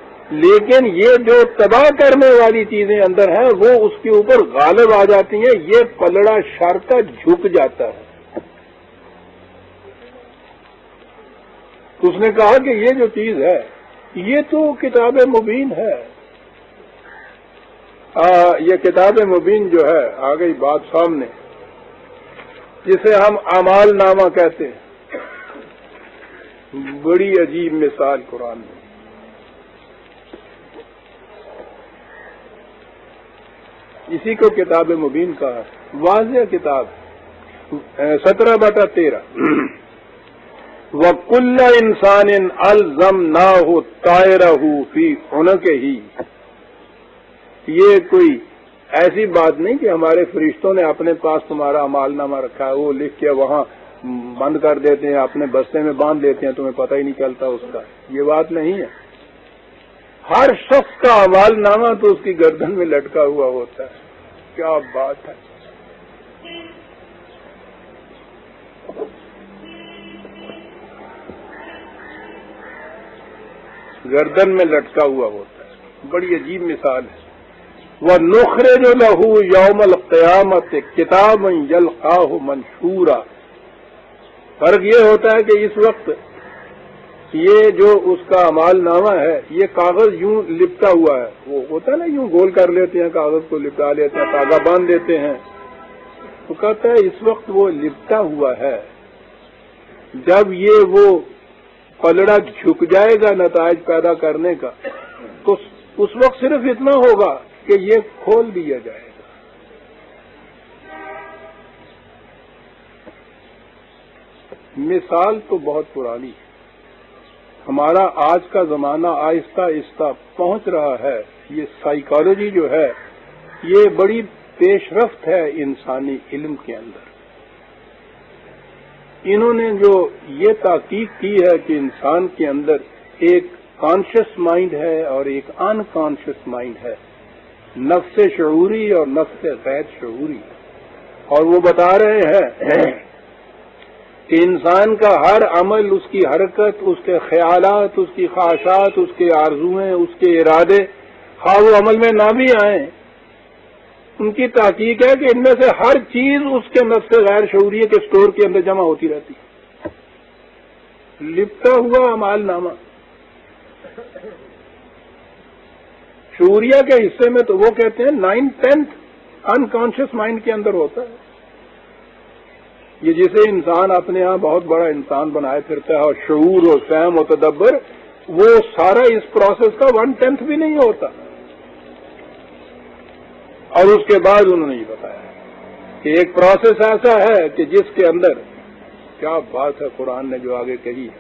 لیکن یہ جو تباہ کرنے والی چیزیں اندر ہیں وہ اس کے اوپر غالب آ جاتی ہیں. یہ پلڑا شر کا جھک جاتا ہے. اس نے کہا کہ یہ جو چیز ہے یہ تو کتاب مبین ہے. یہ کتاب مبین جو ہے آ گئی بات سامنے، جسے ہم اعمال نامہ کہتے ہیں. بڑی عجیب مثال قرآن میں. اسی کو کتاب مبین کہا ہے. واضح کتاب 17/13 وَكُلَّ إِنسَانٍ أَلْزَمْنَاهُ طَائِرَهُ فِي عُنُقِهِ. یہ کوئی ایسی بات نہیں کہ ہمارے فرشتوں نے اپنے پاس تمہارا اعمال نامہ رکھا ہے، وہ لکھ کے وہاں بند کر دیتے ہیں، اپنے بستے میں باندھ لیتے ہیں، تمہیں پتہ ہی نہیں چلتا اس کا. یہ بات نہیں ہے. ہر شخص کا اعمال نامہ تو اس کی گردن میں لٹکا ہوا ہوتا ہے. کیا بات ہے. گردن میں لٹکا ہوا ہوتا ہے. بڑی عجیب مثال ہے. وَنُخْرِجُ لَهُ يَوْمَ الْقِيَامَةِ كِتَابًا يَلْقَاهُ مَنشُورًا. فرق یہ ہوتا ہے کہ اس وقت یہ جو اس کا اعمال نامہ ہے یہ کاغذ یوں لپٹا ہوا ہے. وہ ہوتا ہے نا یوں گول کر لیتے ہیں، کاغذ کو لپٹا لیتے ہیں، تاگا باندھ دیتے ہیں. وہ کہتا ہے اس وقت وہ لپٹا ہوا ہے. جب یہ وہ پلڑا جھک جائے گا نتائج پیدا کرنے کا تو اس وقت صرف اتنا ہوگا کہ یہ کھول دیا جائے گا. مثال تو بہت پرانی ہے. ہمارا آج کا زمانہ آہستہ آہستہ پہنچ رہا ہے. یہ سائیکالوجی جو ہے یہ بڑی پیش رفت ہے انسانی علم کے اندر. انہوں نے جو یہ تحقیق کی ہے کہ انسان کے اندر ایک کانشیس مائنڈ ہے اور ایک ان کانشیس مائنڈ ہے، نفس شعوری اور نفس غیر شعوری. اور وہ بتا رہے ہیں کہ انسان کا ہر عمل، اس کی حرکت، اس کے خیالات، اس کی خواہشات، اس کے آرزویں، اس کے ارادے، خواہ وہ عمل میں نہ بھی آئیں، ان کی تحقیق ہے کہ ان میں سے ہر چیز اس کے نفس غیر شعوریہ کے سٹور کے اندر جمع ہوتی رہتی ہے. لپٹا ہوا اعمال نامہ شعوریہ کے حصے میں تو وہ کہتے ہیں 9/10 انکانشیس مائنڈ کے اندر ہوتا ہے. یہ جسے انسان اپنے ہاں بہت بڑا انسان بنائے پھرتا ہے اور شعور اور فہم و تدبر، وہ سارا اس پروسیس کا 1/10 بھی نہیں ہوتا. اور اس کے بعد انہوں نے یہ بتایا کہ ایک پروسیس ایسا ہے کہ جس کے اندر، کیا بات ہے قرآن نے جو آگے کہی ہے.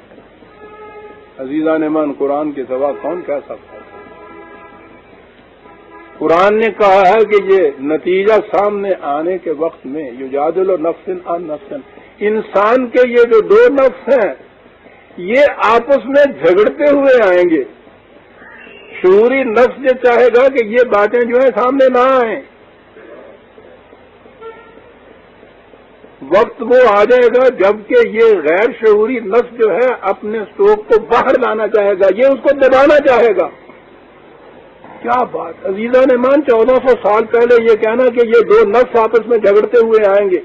عزیزان من، قرآن کے سوا کون کہہ سکتا ہے. قرآن نے کہا ہے کہ یہ نتیجہ سامنے آنے کے وقت میں یجادل نفس عن نفس، انسان کے یہ جو دو نفس ہیں یہ آپس میں جھگڑتے ہوئے آئیں گے. شعوری نفس یہ چاہے گا کہ یہ باتیں جو ہیں سامنے نہ آئیں. وقت وہ آ جائے گا جبکہ یہ غیر شعوری نفس جو ہے اپنے سٹوک کو باہر لانا چاہے گا، یہ اس کو دبانا چاہے گا. کیا بات عزیزان مان، 1400 سال پہلے یہ کہنا کہ یہ دو نفس آپس میں جھگڑتے ہوئے آئیں گے،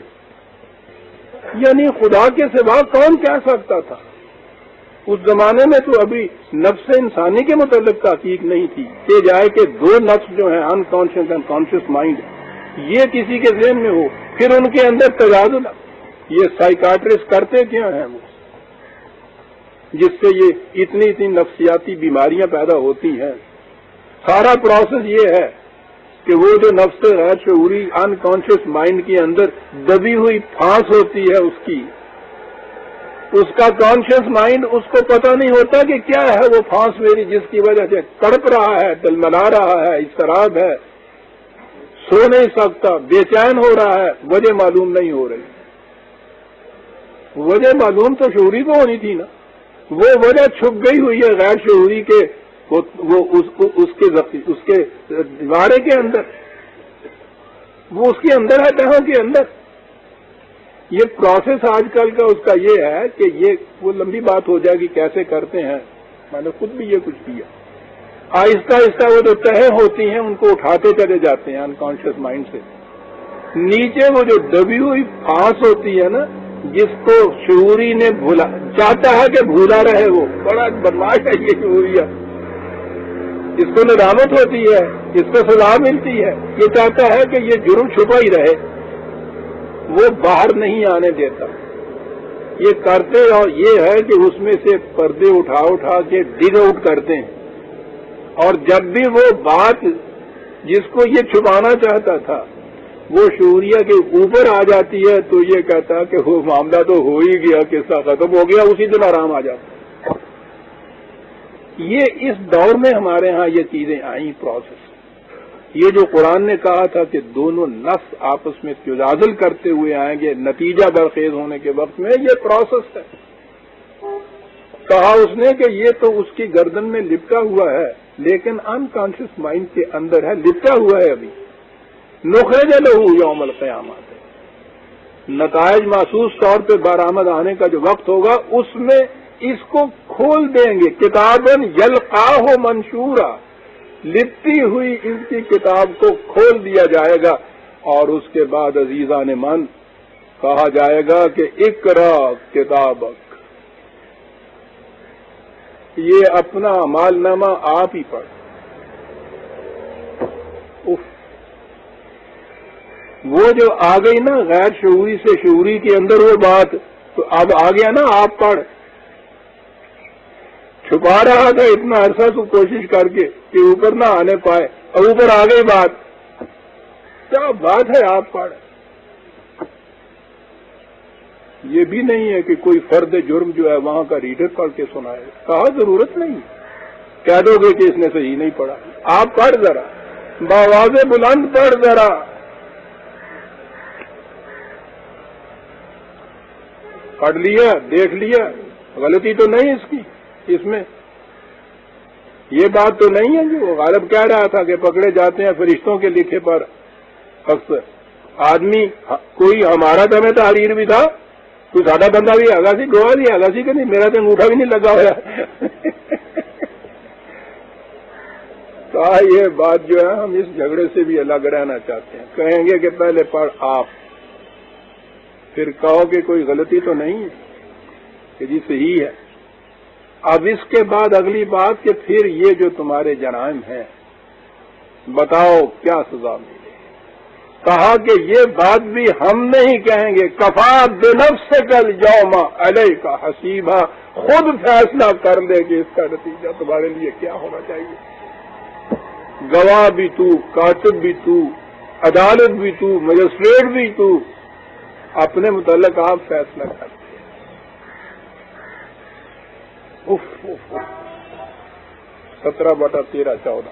یعنی خدا کے سوا کون کہہ سکتا تھا. اس زمانے میں تو ابھی نفس انسانی کے متعلق تحقیق نہیں تھی کہ جائے کہ دو نفس جو ہیں انکانشیس اینڈ کانشیس مائنڈ یہ کسی کے ذہن میں ہو، پھر ان کے اندر تبادلہ. یہ سائیکاٹرسٹ کرتے کیا ہیں وہ، جس سے یہ اتنی نفسیاتی بیماریاں پیدا ہوتی ہیں. سارا پروسیس یہ ہے کہ وہ جو نفس غیر شعوری انکانشیس مائنڈ کے اندر دبی ہوئی پھانس ہوتی ہے اس کی، اس کا کانشیس مائنڈ اس کو پتہ نہیں ہوتا کہ کیا ہے وہ پھانس میری جس کی وجہ سے تڑپ رہا ہے، تلملا رہا ہے، اضطراب ہے، سو نہیں سکتا، بے چین ہو رہا ہے، وجہ معلوم نہیں ہو رہی۔ وجہ معلوم تو شعوری کو ہونی تھی نا، وہ وجہ چھپ گئی ہوئی ہے غیر شعوری کے، وہ اس کے دیوارے کے اندر، وہ اس کے اندر ہے، جہاں کے اندر۔ یہ پروسیس آج کل کا اس کا یہ ہے کہ وہ لمبی بات ہو جائے گی کیسے کرتے ہیں، میں نے خود بھی یہ کچھ کیا۔ آہستہ آہستہ وہ جو تہیں ہوتی ہیں ان کو اٹھاتے چلے جاتے ہیں انکانشیس مائنڈ سے، نیچے وہ جو دبی ہوئی پھانس ہوتی ہے نا، جس کو شعوری نے بھولا چاہتا ہے کہ بھولا رہے، وہ بڑا بدماش ہے یہ شعوریہ، اس کو ندامت ہوتی ہے، اس کو سزا ملتی ہے، یہ چاہتا ہے کہ یہ جرم چھپا ہی رہے، وہ باہر نہیں آنے دیتا۔ یہ کرتے اور یہ ہے کہ اس میں سے پردے اٹھا کے ڈگ آؤٹ کرتے ہیں، اور جب بھی وہ بات جس کو یہ چھپانا چاہتا تھا وہ شعوریہ کے اوپر آ جاتی ہے تو یہ کہتا کہ وہ معاملہ تو ہو ہی گیا، قصہ ختم ہو گیا، اسی دن آرام آ جاتا۔ یہ اس دور میں ہمارے ہاں یہ چیزیں آئیں، پروسیس۔ یہ جو قرآن نے کہا تھا کہ دونوں نفس آپس میں تجادل کرتے ہوئے آئیں گے نتیجہ برخیز ہونے کے وقت میں، یہ پروسیس ہے۔ کہا اس نے کہ یہ تو اس کی گردن میں لپٹا ہوا ہے، لیکن انکانشیس مائنڈ کے اندر ہے، لپٹا ہوا ہے ابھی۔ نخرج لہ یوم القیامت، نتائج محسوس طور پہ برآمد آنے کا جو وقت ہوگا اس میں اس کو کھول دیں گے، کتابن یلقاہ منشورا، لپٹی ہوئی اس کی کتاب کو کھول دیا جائے گا، اور اس کے بعد عزیزان من کہا جائے گا کہ اقرا کتابک، یہ اپنا اعمال نامہ آپ ہی پڑھ۔ وہ جو آ گئی نا غیر شعوری سے شعوری کے اندر وہ بات، تو اب آ گیا نا آپ پڑھ۔ چھپا رہا تھا اتنا عرصہ تو کوشش کر کے کہ اوپر نہ آنے پائے، اور اوپر آ گئی بات، کیا بات ہے آپ پڑھ۔ یہ بھی نہیں ہے کہ کوئی فرد جرم جو ہے وہاں کا ریڈر پڑھ کے سنائے، کہا ضرورت نہیں، کہہ دو گے کہ اس نے صحیح نہیں پڑھا، آپ پڑھ ذرا، بآواز بلند پڑھ ذرا۔ پڑھ لیا، دیکھ لیا، غلطی تو نہیں اس کی، اس میں یہ بات تو نہیں ہے جو غالب کہہ رہا تھا کہ پکڑے جاتے ہیں فرشتوں کے لکھے پر اکثر آدمی، کوئی ہمارا تو ہمیں تحریر بھی تھا، کوئی سادہ بندہ بھی آگا سی گواہ بھی آگا سی کہ نہیں، میرا تو انگوٹھا بھی نہیں لگا ہوا۔ کہا یہ بات جو ہے ہم اس جھگڑے سے بھی الگ رہنا چاہتے ہیں، کہیں گے کہ پہلے پڑھ آپ، پھر کہو کہ کوئی غلطی تو نہیں ہے کہ جی صحیح ہے۔ اب اس کے بعد اگلی بات کہ پھر یہ جو تمہارے جرائم ہیں بتاؤ کیا سزا ملے۔ کہا کہ یہ بات بھی ہم نہیں کہیں گے، کفا بنفسک الیوم علیک حسیبا، خود فیصلہ کر لے کہ اس کا نتیجہ تمہارے لیے کیا ہونا چاہیے۔ گواہ بھی تو، کاتب بھی تو، عدالت بھی تو، مجسٹریٹ بھی تو، اپنے متعلق آپ فیصلہ کرتے ہیں۔ 17/13-14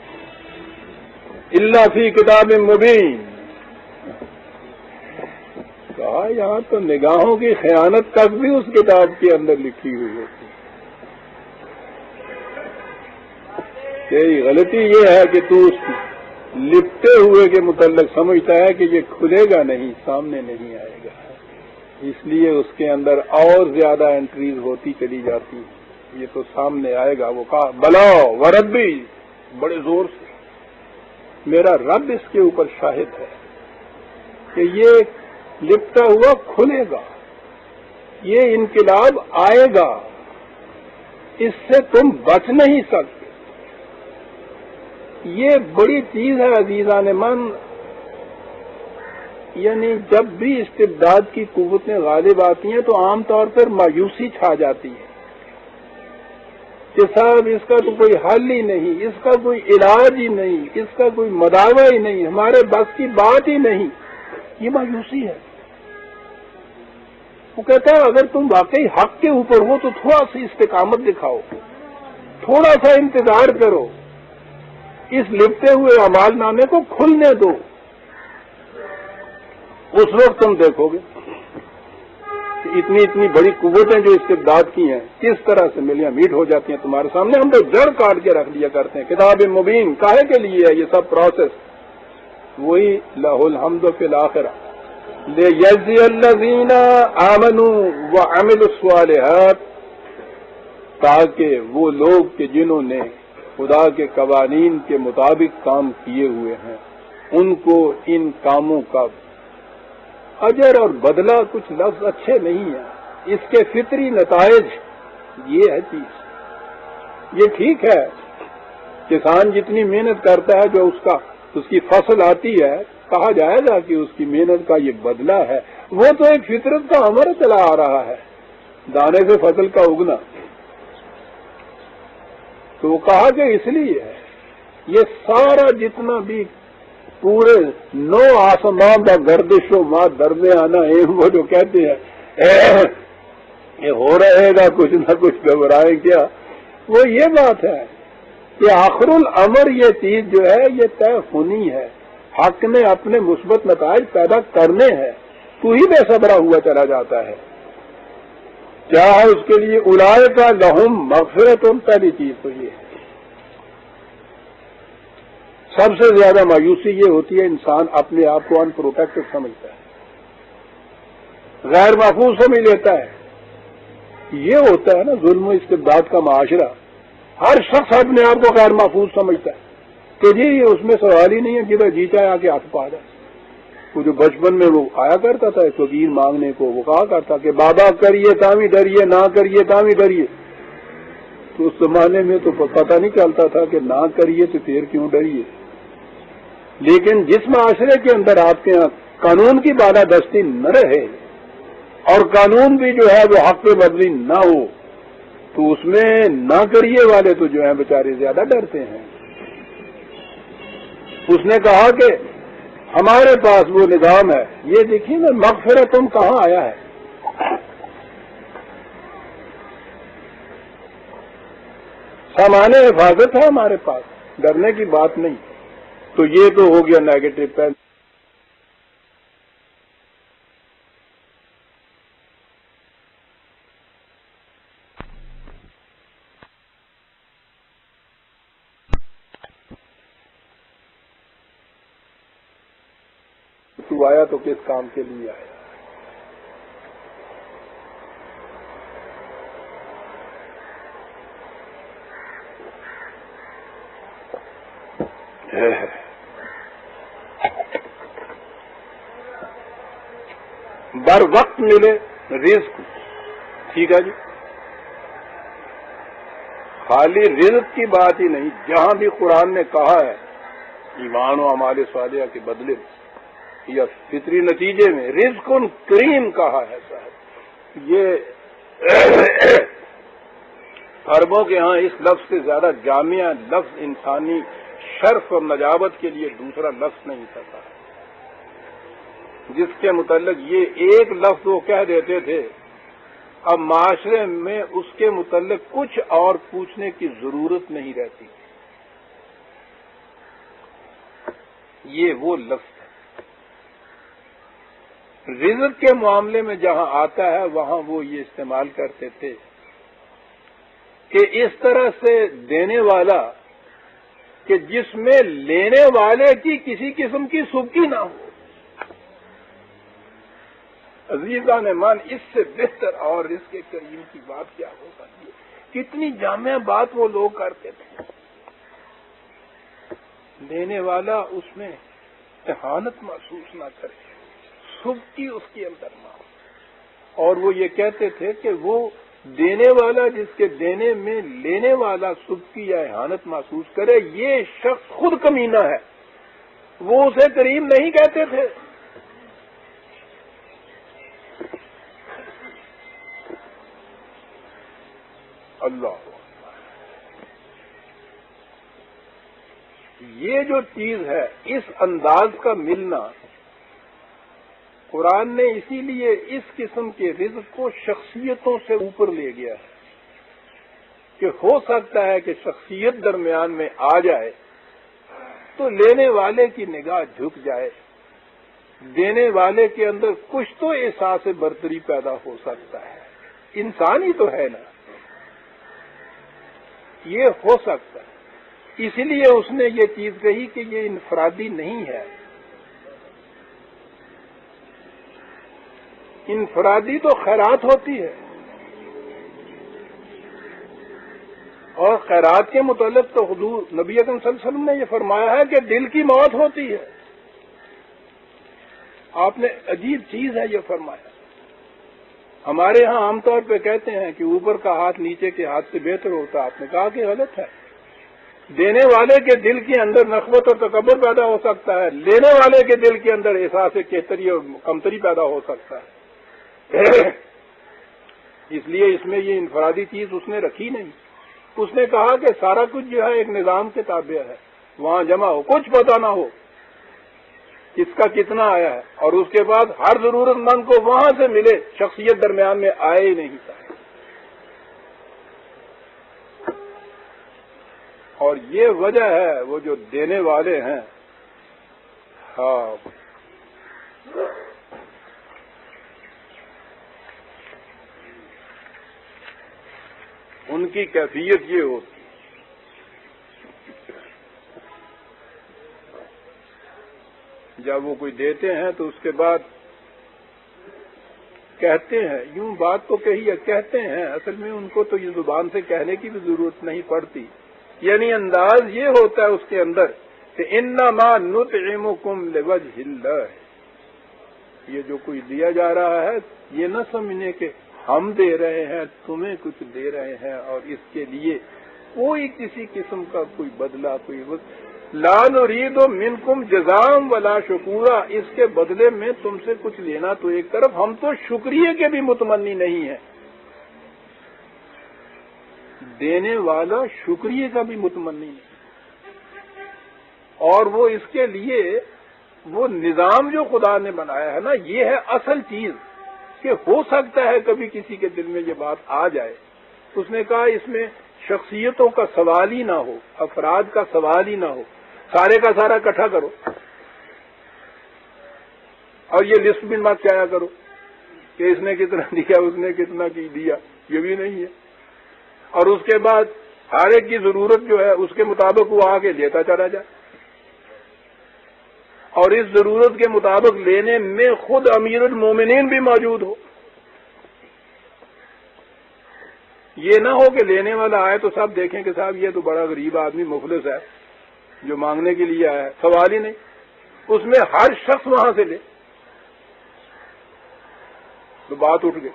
الا فی کتاب مبین۔ کہا یہاں تو نگاہوں کی خیانت تک بھی اس کتاب کے اندر لکھی ہوئی ہوتی ہے۔ کہ غلطی یہ ہے کہ تو اس لپٹے ہوئے کے متعلق سمجھتا ہے کہ یہ کھلے گا نہیں، سامنے نہیں آئے گا، اس لیے اس کے اندر اور زیادہ انٹریز ہوتی چلی جاتی ہیں۔ یہ تو سامنے آئے گا۔ وہ کہا بلا وربی، بڑے زور سے، میرا رب اس کے اوپر شاہد ہے کہ یہ لپٹا ہوا کھلے گا، یہ انقلاب آئے گا، اس سے تم بچ نہیں سکتے۔ یہ بڑی چیز ہے عزیزان من، یعنی جب بھی استبداد کی قوتیں غالب آتی ہیں تو عام طور پر مایوسی چھا جاتی ہے کہ صاحب اس کا تو کوئی حل ہی نہیں، اس کا کوئی علاج ہی نہیں، اس کا کوئی مداوع ہی نہیں، ہمارے بس کی بات ہی نہیں، یہ مایوسی ہے۔ وہ کہتا ہے اگر تم واقعی حق کے اوپر ہو تو تھوڑا سی استقامت دکھاؤ، تھوڑا سا انتظار کرو، اس لپٹے ہوئے اعمال نامے کو کھلنے دو، اس وقت تم دیکھو گے کہ اتنی بڑی قوتیں جو استبداد کی ہیں کس طرح سے ملیاں میٹ ہو جاتی ہیں تمہارے سامنے. ہم تو جڑ کاٹ کے رکھ لیا کرتے ہیں. کتاب مبین کاہے کے لیے ہے یہ سب پروسیس؟ وہی لہ الحمد فی الآخرہ لیجزی الذین آمنوا وعملوا الصالحات، تاکہ وہ لوگ کہ جنہوں نے خدا کے قوانین کے مطابق کام کیے ہوئے ہیں ان کو ان کاموں کا اجر اور بدلہ. کچھ لفظ اچھے نہیں ہیں، اس کے فطری نتائج یہ ہے چیز. یہ ٹھیک ہے کسان جتنی محنت کرتا ہے جو اس کی فصل آتی ہے کہا جائے گا کہ اس کی محنت کا یہ بدلہ ہے. وہ تو ایک فطرت کا امر چلا آ رہا ہے، دانے سے فصل کا اگنا. تو وہ کہا کہ اس لیے ہے یہ سارا جتنا بھی پورے 9 آسمان کا گردش و ماں درمیانہ وہ جو کہتے ہیں یہ ہو رہے گا کچھ نہ کچھ گھبرائے کیا، وہ یہ بات ہے کہ آخر الامر یہ چیز جو ہے یہ طے ہونی ہے. حق نے اپنے مثبت نتائج پیدا کرنے ہیں، تو ہی بے صبرا ہوا چلا جاتا ہے. کیا ہے اس کے لیے اولئک لہم مغفرۃ، پہلی چیز تو یہ ہے. سب سے زیادہ مایوسی یہ ہوتی ہے انسان اپنے آپ کو ان پروٹیکٹڈ سمجھتا ہے، غیر محفوظ سمجھ لیتا ہے. یہ ہوتا ہے نا ظلم و استبداد کا معاشرہ. ہر شخص اپنے آپ کو غیر محفوظ سمجھتا ہے کہ جی اس میں سوال ہی نہیں ہے جدھر جی چاہے آ کے ہاتھ پا جائے. وہ جو بچپن میں وہ آیا کرتا تھا فقیر مانگنے کو، وہ کہا کرتا کہ بابا کریے تامی ڈریے، نہ کریے تامی ڈریے. تو اس زمانے میں تو پتہ نہیں چلتا تھا کہ نہ کریے تو پھر کیوں ڈریے. لیکن جس معاشرے کے اندر آپ کے یہاں قانون کی بالادستی نہ رہے اور قانون بھی جو ہے وہ حق پہ مبنی نہ ہو تو اس میں نہ کریے والے تو جو ہیں بیچارے زیادہ ڈرتے ہیں. اس نے کہا کہ ہمارے پاس وہ نظام ہے. یہ دیکھیے نا مغفرت تم کہاں آیا ہے، سامان حفاظت ہے ہمارے پاس، ڈرنے کی بات نہیں. تو یہ تو ہو گیا نیگیٹو پہلو. تو آیا تو کس کام کے لیے آیا؟ بر وقت ملے رزق، ٹھیک ہے جی، خالی رزق کی بات ہی نہیں. جہاں بھی قرآن نے کہا ہے ایمان و اعمال صالحہ کے بدلے میں یا فطری نتیجے میں رزق کریم کہا ہے صاحب. یہ عربوں کے ہاں اس لفظ سے زیادہ جامع لفظ انسانی شرف اور نجابت کے لیے دوسرا لفظ نہیں تھا، جس کے متعلق یہ ایک لفظ وہ کہہ دیتے تھے اب معاشرے میں اس کے متعلق کچھ اور پوچھنے کی ضرورت نہیں رہتی. یہ وہ لفظ ہے. رزق کے معاملے میں جہاں آتا ہے وہاں وہ یہ استعمال کرتے تھے کہ اس طرح سے دینے والا کہ جس میں لینے والے کی کسی قسم کی سبکی نہ ہو. عزیزان مان اس سے بہتر اور اس کے کریم کی بات کیا ہو سکتی ہے؟ کتنی جامع بات وہ لوگ کرتے تھے. دینے والا اس میں اہانت محسوس نہ کرے، سبکی اس کے اندر نہ ہو. اور وہ یہ کہتے تھے کہ وہ دینے والا جس کے دینے میں لینے والا سبکی یا اہانت محسوس کرے یہ شخص خود کمینہ ہے. وہ اسے کریم نہیں کہتے تھے. اللہ یہ جو چیز ہے اس انداز کا ملنا قرآن نے اسی لیے اس قسم کے رزق کو شخصیتوں سے اوپر لے گیا ہے کہ ہو سکتا ہے کہ شخصیت درمیان میں آ جائے تو لینے والے کی نگاہ جھک جائے، دینے والے کے اندر کچھ تو احساس برتری پیدا ہو سکتا ہے، انسان ہی تو ہے نا، یہ ہو سکتا ہے۔ اسی لیے اس نے یہ چیز کہی کہ یہ انفرادی نہیں ہے۔ انفرادی تو خیرات ہوتی ہے، اور خیرات کے متعلق تو حضور نبی اکرم صلی اللہ علیہ وسلم نے یہ فرمایا ہے کہ دل کی موت ہوتی ہے۔ آپ نے عجیب چیز ہے یہ فرمایا۔ ہمارے ہاں عام طور پہ کہتے ہیں کہ اوپر کا ہاتھ نیچے کے ہاتھ سے بہتر ہوتا ہے، آپ نے کہا کہ غلط ہے۔ دینے والے کے دل کے اندر نخوت اور تکبر پیدا ہو سکتا ہے، لینے والے کے دل کے اندر احساس کہتری اور کمتری پیدا ہو سکتا ہے۔ اس لیے اس میں یہ انفرادی چیز اس نے رکھی نہیں۔ اس نے کہا کہ سارا کچھ جو ہے ایک نظام کے تابع ہے، وہاں جمع ہو، کچھ پتہ نہ ہو اس کا کتنا آیا ہے، اور اس کے بعد ہر ضرورت مند کو وہاں سے ملے، شخصیت درمیان میں آئے ہی نہیں تھا۔ اور یہ وجہ ہے وہ جو دینے والے ہیں، ہاں ان کی کیفیت یہ ہوتی ہے۔ جب وہ کوئی دیتے ہیں تو اس کے بعد کہتے ہیں، یوں بات تو کہی ہے، کہتے ہیں، اصل میں ان کو تو یہ زبان سے کہنے کی بھی ضرورت نہیں پڑتی، یعنی انداز یہ ہوتا ہے اس کے اندر کہ انما نطعمکم لوجہ اللہ، یہ جو کوئی دیا جا رہا ہے یہ نہ سمجھنے کہ ہم دے رہے ہیں، تمہیں کچھ دے رہے ہیں اور اس کے لیے کوئی کسی قسم کا کوئی بدلہ، کوئی لا نرید منکم جزاء ولا شکورا، اس کے بدلے میں تم سے کچھ لینا تو ایک طرف، ہم تو شکریہ کے بھی متمنی نہیں ہیں، دینے والا شکریہ کا بھی متمنی نہیں، اور وہ اس کے لیے وہ نظام جو خدا نے بنایا ہے نا، یہ ہے اصل چیز کہ ہو سکتا ہے کبھی کسی کے دل میں یہ بات آ جائے۔ اس نے کہا اس میں شخصیتوں کا سوال ہی نہ ہو، افراد کا سوال ہی نہ ہو، سارے کا سارا اکٹھا کرو اور یہ لسٹ بھی مت کیا کرو کہ اس نے کتنا دیا، اس نے کتنا کی دیا، یہ بھی نہیں ہے۔ اور اس کے بعد ہر ایک کی ضرورت جو ہے اس کے مطابق وہ آگے لیتا چلا جائے، اور اس ضرورت کے مطابق لینے میں خود امیر المومنین بھی موجود ہو۔ یہ نہ ہو کہ لینے والا آئے تو سب دیکھیں کہ صاحب یہ تو بڑا غریب آدمی مفلس ہے جو مانگنے کے لیے آیا ہے، سوال ہی نہیں، اس میں ہر شخص وہاں سے لے تو بات اٹھ گئی۔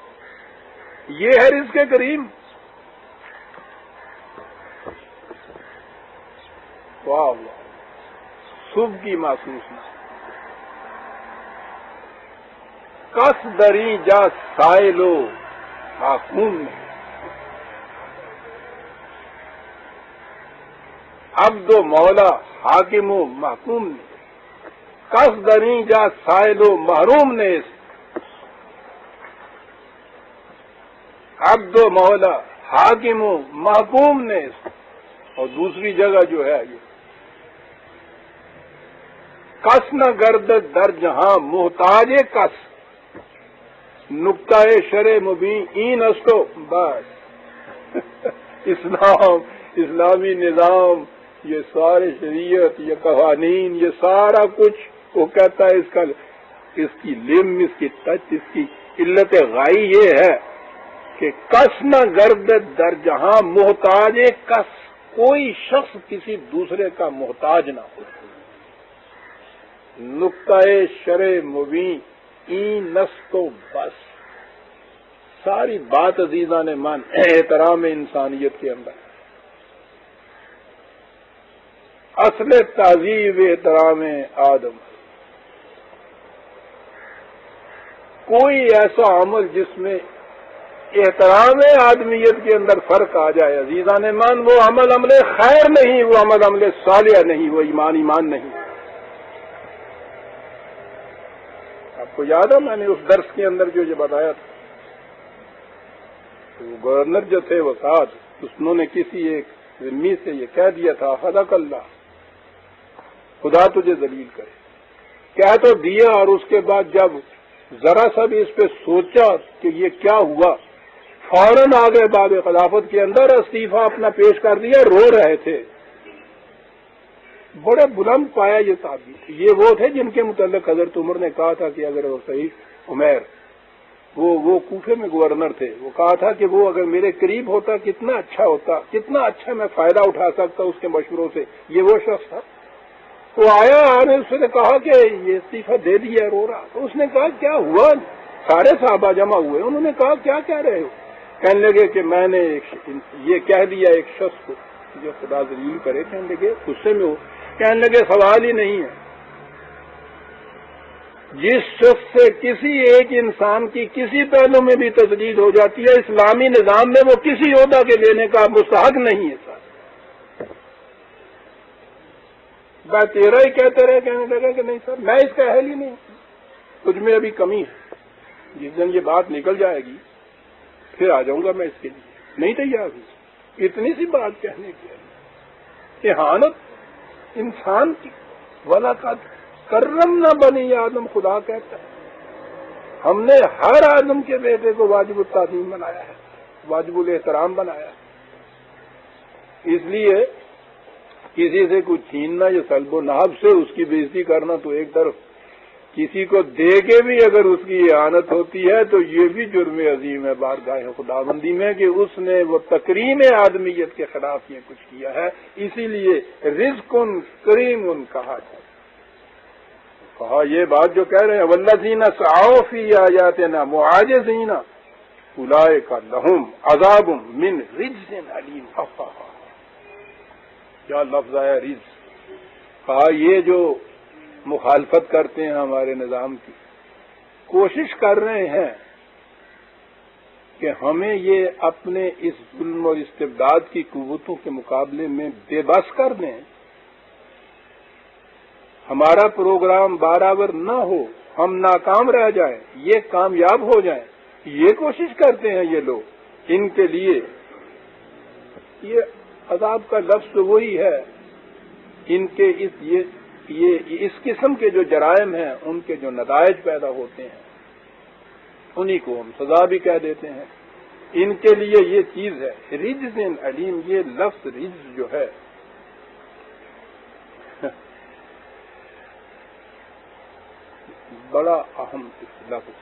یہ ہے رزق کریم۔ واہ واہ، صبح کی محسوس نہ کس دری جا سائلو معصوم نے، عبد و مولا حاکم و محکوم نے، کس دری جا سائلو محروم نے، عبد و مولا حاکم و محکوم نے۔ اور دوسری جگہ جو ہے یہ کس نہ گرد در جہاں محتاج کس، نقطۂ شرع مبین این استو، بس اسلامی نظام، یہ سارے شریعت، یہ قوانین، یہ سارا کچھ وہ کہتا ہے اس کی لم، اس کی ٹچ، اس کی علت غائی یہ ہے کہ کس نہ گرد در جہاں محتاج کس، کوئی شخص کسی دوسرے کا محتاج نہ ہو، نقطۂ شرع مبین این نستو، بس ساری بات عزیزان من احترام انسانیت کے اندر، اصل تہذیب احترام آدم۔ کوئی ایسا عمل جس میں احترام آدمیت کے اندر فرق آ جائے عزیزان من، وہ عمل خیر نہیں، وہ عمل صالح نہیں، وہ ایمان نہیں۔ آپ کو یاد ہے میں نے اس درس کے اندر جو یہ بتایا تھا، وہ گورنر جو تھے وہ ساتھ، انہوں نے کسی ایک ذمہ سے یہ کہہ دیا تھا حدق اللہ، خدا تجھے ذلیل کرے، کہہ تو دیا، اور اس کے بعد جب ذرا سا بھی اس پہ سوچا کہ یہ کیا ہوا، فوراً آگے باب خلافت کے اندر استعفیٰ اپنا پیش کر دیا، رو رہے تھے۔ بڑے بلند پایا یہ صحابی، یہ وہ تھے جن کے متعلق حضرت عمر نے کہا تھا کہ اگر وہ صحیح عمیر وہ کوفے میں گورنر تھے، وہ کہا تھا کہ وہ اگر میرے قریب ہوتا کتنا اچھا ہوتا، کتنا اچھا میں فائدہ اٹھا سکتا اس کے مشوروں سے۔ یہ وہ شخص تھا، وہ آیا اور اس نے کہا کہ یہ استعفیٰ دے دیا، رو رہا۔ تو اس نے کہا کیا ہوا؟ سارے صحابہ جمع ہوئے، انہوں نے کہا کیا کہہ رہے ہو؟ کہنے لگے کہ میں نے یہ کہہ دیا ایک شخص کو جو خدا ذلیل کرے۔ کہنے لگے غصے میں ہو، کہنے لگے سوال ہی نہیں ہے، جس شخص سے کسی ایک انسان کی کسی پہلو میں بھی تجدید ہو جاتی ہے، اسلامی نظام میں وہ کسی عہدہ کے لینے کا مستحق نہیں ہے۔ سر بات تیرا ہی کہتے رہے، کہنے لگا کہ نہیں سر میں اس کا اہل ہی نہیں، تجھ میں ابھی کمی ہے، جس دن یہ بات نکل جائے گی پھر آ جاؤں گا میں اس کے لیے، نہیں تیار ہوں اتنی سی بات کہنے کی۔ احانت انسان کی، وَلَقَدْ کرمنا بنی آدم، خدا کہتا ہے ہم نے ہر آدم کے بیٹے کو واجب التعظیم بنایا ہے، واجب الاحترام بنایا ہے۔ اس لیے کسی سے کچھ چھیننا یا سلب و نہب سے اس کی بےزتی کرنا تو ایک طرف، کسی کو دے کے بھی اگر اس کی احانت ہوتی ہے تو یہ بھی جرم عظیم ہے بارگاہ خداوندی میں کہ اس نے وہ تکریم آدمیت کے خلاف یہ کچھ کیا ہے۔ اسی لیے رزق کریم کہا جائے، کہا یہ بات جو کہہ رہے ہیں والذین سعوا فی آیاتنا معاجزین اولئک لہم عذاب من رجز علیم۔ کیا لفظ آیا رجز، کہا یہ جو مخالفت کرتے ہیں ہمارے نظام کی، کوشش کر رہے ہیں کہ ہمیں یہ اپنے اس ظلم اور استبداد کی قوتوں کے مقابلے میں بے بس کر دیں، ہمارا پروگرام برابر نہ ہو، ہم ناکام رہ جائیں، یہ کامیاب ہو جائیں، یہ کوشش کرتے ہیں یہ لوگ۔ ان کے لیے یہ عذاب کا لفظ تو وہی ہے، ان کے اس قسم کے جو جرائم ہیں ان کے جو نتائج پیدا ہوتے ہیں انہی کو ہم سزا بھی کہہ دیتے ہیں۔ ان کے لیے یہ چیز ہے رجز علیم، یہ لفظ رجز جو ہے بڑا اہم لفظ۔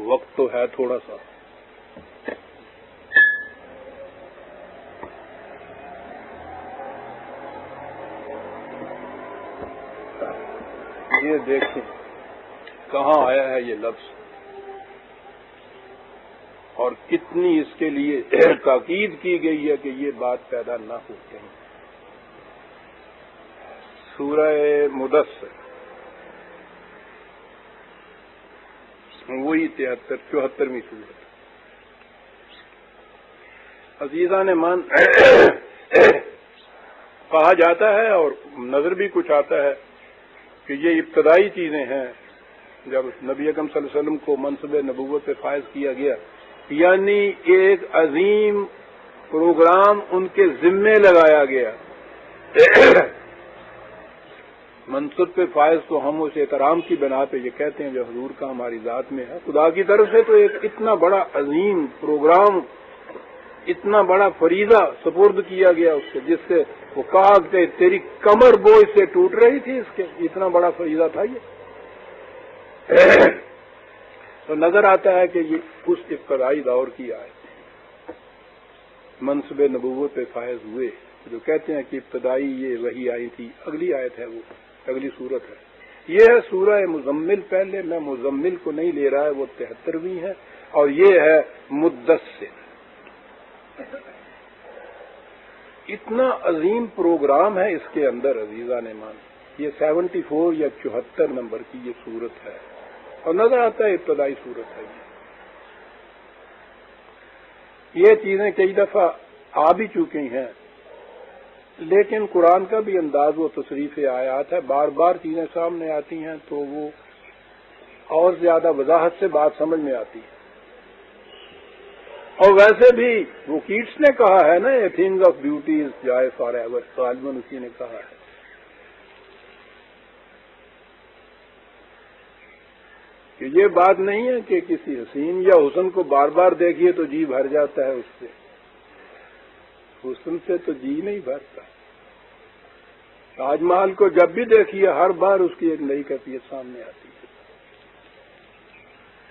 وقت تو ہے تھوڑا سا، یہ دیکھیں کہاں آیا ہے یہ لفظ اور کتنی اس کے لیے تاکید کی گئی ہے کہ یہ بات پیدا نہ ہو کہیں۔ سورہ مدثر وہی 74ویں سورت۔ عزیزان مان کہا جاتا ہے اور نظر بھی کچھ آتا ہے کہ یہ ابتدائی چیزیں ہیں جب نبی اکرم صلی اللہ علیہ وسلم کو منصب نبوت سے فائز کیا گیا، یعنی ایک عظیم پروگرام ان کے ذمے لگایا گیا۔ منصب پہ فائز تو ہم اس احترام کی بنا پہ یہ کہتے ہیں جو حضور کا ہماری ذات میں ہے، خدا کی طرف سے تو ایک اتنا بڑا عظیم پروگرام، اتنا بڑا فریضہ سپرد کیا گیا اس سے، جس سے وہ کہا کہ تیری کمر بوجھ سے ٹوٹ رہی تھی، اس کے اتنا بڑا فریضہ تھا یہ۔ تو نظر آتا ہے کہ یہ اس ابتدائی دور کی آیت، منصب نبوت پہ فائز ہوئے جو کہتے ہیں کہ ابتدائی یہ وحی آئی تھی۔ اگلی آیت ہے، وہ اگلی صورت ہے، یہ ہے سورہ مزمل۔ پہلے میں مزمل کو نہیں لے رہا ہے، وہ 73ویں ہے، اور یہ ہے مدثر۔ اتنا عظیم پروگرام ہے اس کے اندر عزیزان مان، یہ 74 یا 74 نمبر کی یہ صورت ہے، اور نظر آتا ہے ابتدائی صورت ہے۔ یہ چیزیں کئی دفعہ آ بھی چکی ہیں، لیکن قرآن کا بھی انداز و تصریف آیات ہے، بار بار چیزیں سامنے آتی ہیں تو وہ اور زیادہ وضاحت سے بات سمجھ میں آتی ہے۔ اور ویسے بھی وہ کیٹس نے کہا ہے نا، a thing of beauty is جائے فار ایور، غالباً اسی نے کہا ہے۔ کہ یہ بات نہیں ہے کہ کسی حسین یا حسن کو بار بار دیکھیے تو جی بھر جاتا ہے، اس سے حسن سے تو جی نہیں بھرتا۔ تاج محل کو جب بھی دیکھیے ہر بار اس کی ایک نئی کیفیت سامنے آتی ہے۔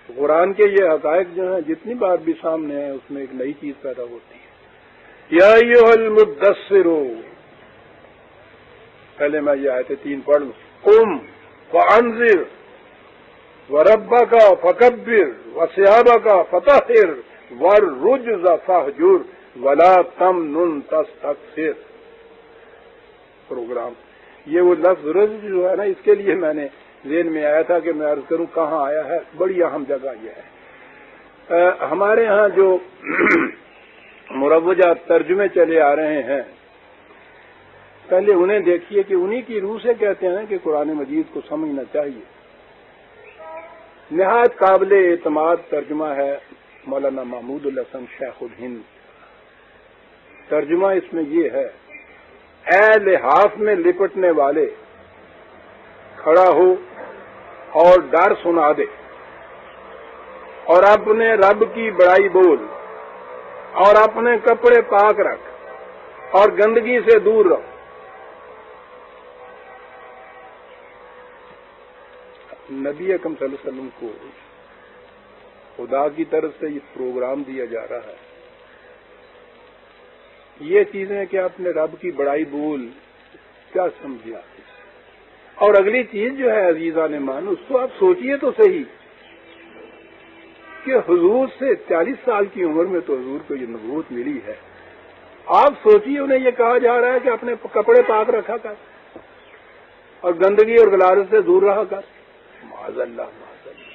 قرآن کے یہ حقائق جو ہیں جتنی بار بھی سامنے ہیں اس میں ایک نئی چیز پیدا ہوتی ہے۔ یا ایھا المدثر، پہلے میں یہ آیتیں 3 پڑھ لوں۔ قم فانذر وربک فکبر وثیابک فطہر والرجز فاہجر ولا تمنن تستکثر۔ پروگرام یہ وہ لفظ رجز جو ہے نا، اس کے لیے میں نے ذہن میں آیا تھا کہ میں عرض کروں کہاں آیا ہے، بڑی اہم جگہ یہ ہے۔ ہمارے ہاں جو مروجہ ترجمے چلے آ رہے ہیں، پہلے انہیں دیکھیے کہ انہی کی روح سے کہتے ہیں کہ قرآن مجید کو سمجھنا چاہیے۔ نہایت قابل اعتماد ترجمہ ہے مولانا محمود الحسن شیخ الہند۔ ترجمہ اس میں یہ ہے، اے لحاف میں لپٹنے والے، کھڑا ہو اور ڈر سنا دے، اور اپنے رب کی بڑائی بول، اور اپنے کپڑے پاک رکھ اور گندگی سے دور رہو۔ نبی اکرم صلی اللہ علیہ وسلم کو خدا کی طرف سے یہ پروگرام دیا جا رہا ہے، یہ چیزیں کہ اپنے رب کی بڑائی بول، کیا سمجھے آپ اس سے؟ اور اگلی چیز جو ہے عزیزان مان، اس کو آپ سوچئے تو صحیح کہ حضور سے 40 سال کی عمر میں تو حضور کو یہ نبوت ملی ہے۔ آپ سوچئے انہیں یہ کہا جا رہا ہے کہ اپنے کپڑے پاک رکھا کر اور گندگی اور غلاظت سے دور رہا کر۔ معاذ اللہ معاذ اللہ۔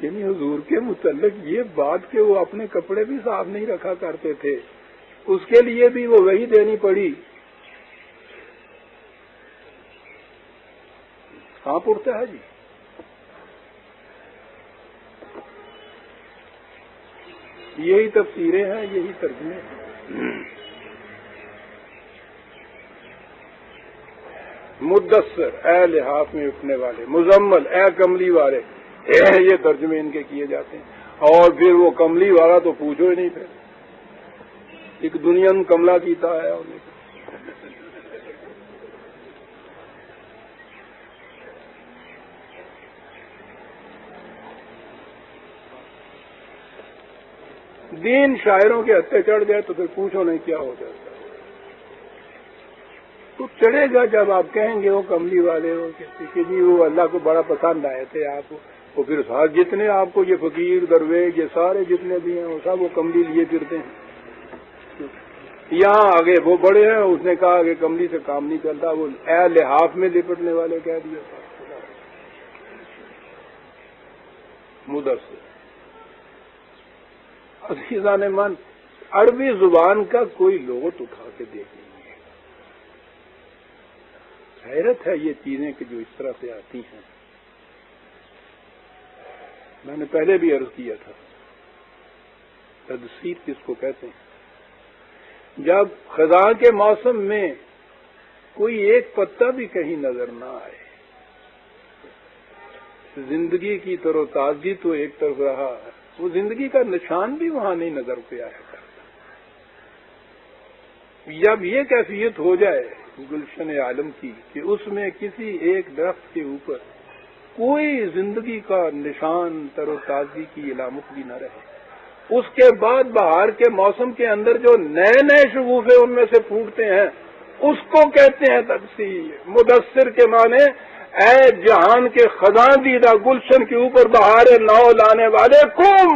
یعنی حضور کے متعلق یہ بات کہ وہ اپنے کپڑے بھی صاف نہیں رکھا کرتے تھے، اس کے لیے بھی وہ وحی دینی پڑی۔ کہاں پڑتا ہے جی؟ یہی تفسیریں ہیں، یہی ترجمے ہیں۔ مدثر، اے لحاف میں اٹھنے والے، مزمل، اے کملی والے، یہ ترجمے ان کے کیے جاتے ہیں۔ اور پھر وہ کملی والا تو پوچھو ہی نہیں، پھر ایک دنیا میں کملا کیتا ہے۔ دین شاعروں کے ہتھے چڑھ جائے تو پھر پوچھو نہیں کیا ہو جاتا۔ تو چڑھے گا جب آپ کہیں گے وہ کملی والے ہو کہ جی وہ اللہ کو بڑا پسند آئے تھے آپ، وہ پھر ساتھ جتنے آپ کو یہ فقیر درویش یہ سارے جتنے بھی ہیں وہ سب وہ کملی لیے پھرتے ہیں۔ یہاں آگے وہ بڑے ہیں، اس نے کہا کہ کملی سے کام نہیں چلتا، وہ اے لحاف میں لپٹنے والے کہہ دیا۔ مدثر، عزیزان من، عربی زبان کا کوئی لغت اٹھا کے دیکھیں، حیرت ہے یہ چیزیں کہ جو اس طرح سے آتی ہیں۔ میں نے پہلے بھی عرض کیا تھا، تدثیر کس کو کہتے ہیں؟ جب خزاں کے موسم میں کوئی ایک پتا بھی کہیں نظر نہ آئے، زندگی کی تر و تازگی تو ایک طرف رہا ہے، وہ زندگی کا نشان بھی وہاں نہیں نظر پہ آیا کرتا۔ جب یہ کیفیت ہو جائے گلشن عالم کی کہ اس میں کسی ایک درخت کے اوپر کوئی زندگی کا نشان تر و تازگی کی علامت بھی نہ رہے، اس کے بعد بہار کے موسم کے اندر جو نئے نئے شگوفے ان میں سے پھوٹتے ہیں، اس کو کہتے ہیں تدثیر۔ مدثر کے معنی اے جہان کے خزاں دیدہ گلشن کے اوپر بہار نو لانے والے، کم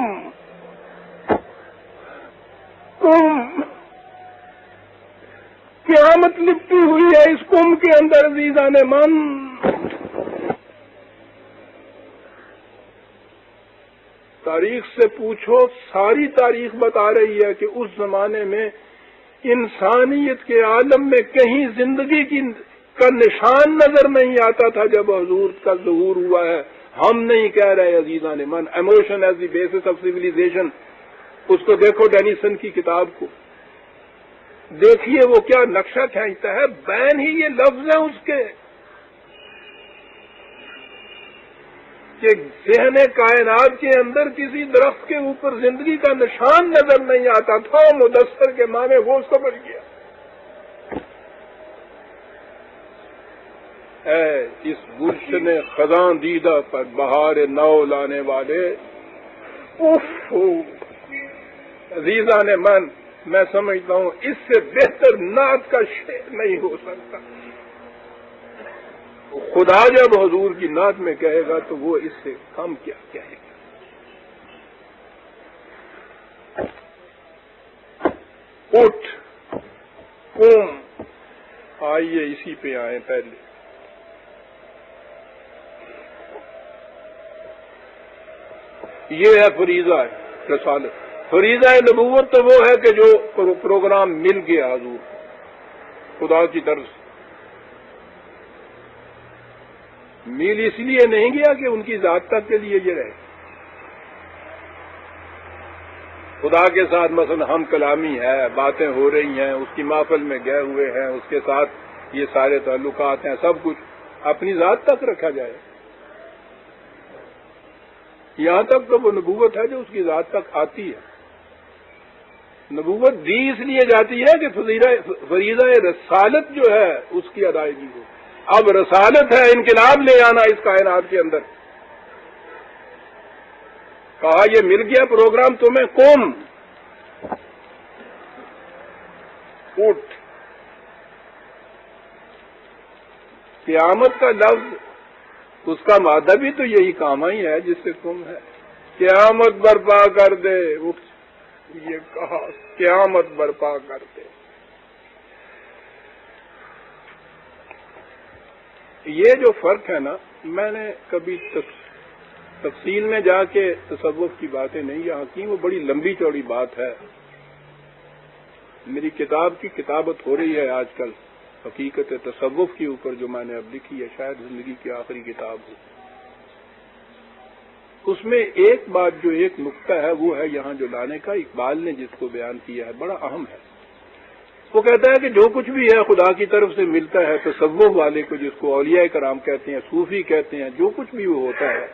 قیامت لپٹی ہوئی ہے اس کم کے اندر عزیزان من۔ تاریخ سے پوچھو، ساری تاریخ بتا رہی ہے کہ اس زمانے میں انسانیت کے عالم میں کہیں زندگی کا نشان نظر نہیں آتا تھا جب حضور کا ظہور ہوا ہے. ہم نہیں کہہ رہے عزیزان من، emotion is the basis of civilisation. اس کو دیکھو ڈینیسن کی کتاب کو دیکھیے، وہ کیا نقشہ کھینچتا ہے. بین ہی یہ لفظ ہیں اس کے کہ ذہن کائنات کے اندر کسی درخت کے اوپر زندگی کا نشان نظر نہیں آتا تھا. مدثر کے معنی وہ سمجھ گیا. اے اس گلشن خزاں دیدہ پر بہار نو لانے والے، اف عزیزان من، میں سمجھتا ہوں اس سے بہتر نعت کا شعر نہیں ہو سکتا. خدا جب حضور کی نعت میں کہے گا تو وہ اس سے کم کیا کہے گا. اٹھ قوم، آئیے اسی پہ آئیں. پہلے یہ ہے فریضہ رسالت. فریضہ نبوت تو وہ ہے کہ جو پروگرام مل گیا حضور خدا کی طرف سے. میل اس لیے نہیں گیا کہ ان کی ذات تک کے لیے یہ رہے. خدا کے ساتھ مثلا ہم کلامی ہے، باتیں ہو رہی ہیں، اس کی محفل میں گئے ہوئے ہیں، اس کے ساتھ یہ سارے تعلقات ہیں، سب کچھ اپنی ذات تک رکھا جائے. یہاں تک تو وہ نبوت ہے جو اس کی ذات تک آتی ہے. نبوت دی اس لیے جاتی ہے کہ فریضہ رسالت جو ہے اس کی ادائیگی ہو. اب رسالت ہے انقلاب لے آنا اس کائنات کے اندر. کہا یہ مل گیا پروگرام تمہیں، قوم اٹھ. قیامت کا لفظ اس کا مادہ بھی تو یہی کام ہی ہے جس سے تم ہے. قیامت برپا کر دے. اٹھ، یہ کہا قیامت برپا کر دے. یہ جو فرق ہے نا، میں نے کبھی تفصیل میں جا کے تصوف کی باتیں نہیں یہاں کی، وہ بڑی لمبی چوڑی بات ہے. میری کتاب کی کتابت ہو رہی ہے آج کل حقیقت تصوف کے اوپر، جو میں نے اب لکھی ہے، شاید زندگی کی آخری کتاب ہو. اس میں ایک بات جو ایک نقطہ ہے وہ ہے یہاں جو لانے کا اقبال نے جس کو بیان کیا ہے بڑا اہم ہے. وہ کہتا ہے کہ جو کچھ بھی ہے خدا کی طرف سے ملتا ہے. تصوف والے کو جس کو اولیاء کرام کہتے ہیں، صوفی کہتے ہیں، جو کچھ بھی وہ ہوتا ہے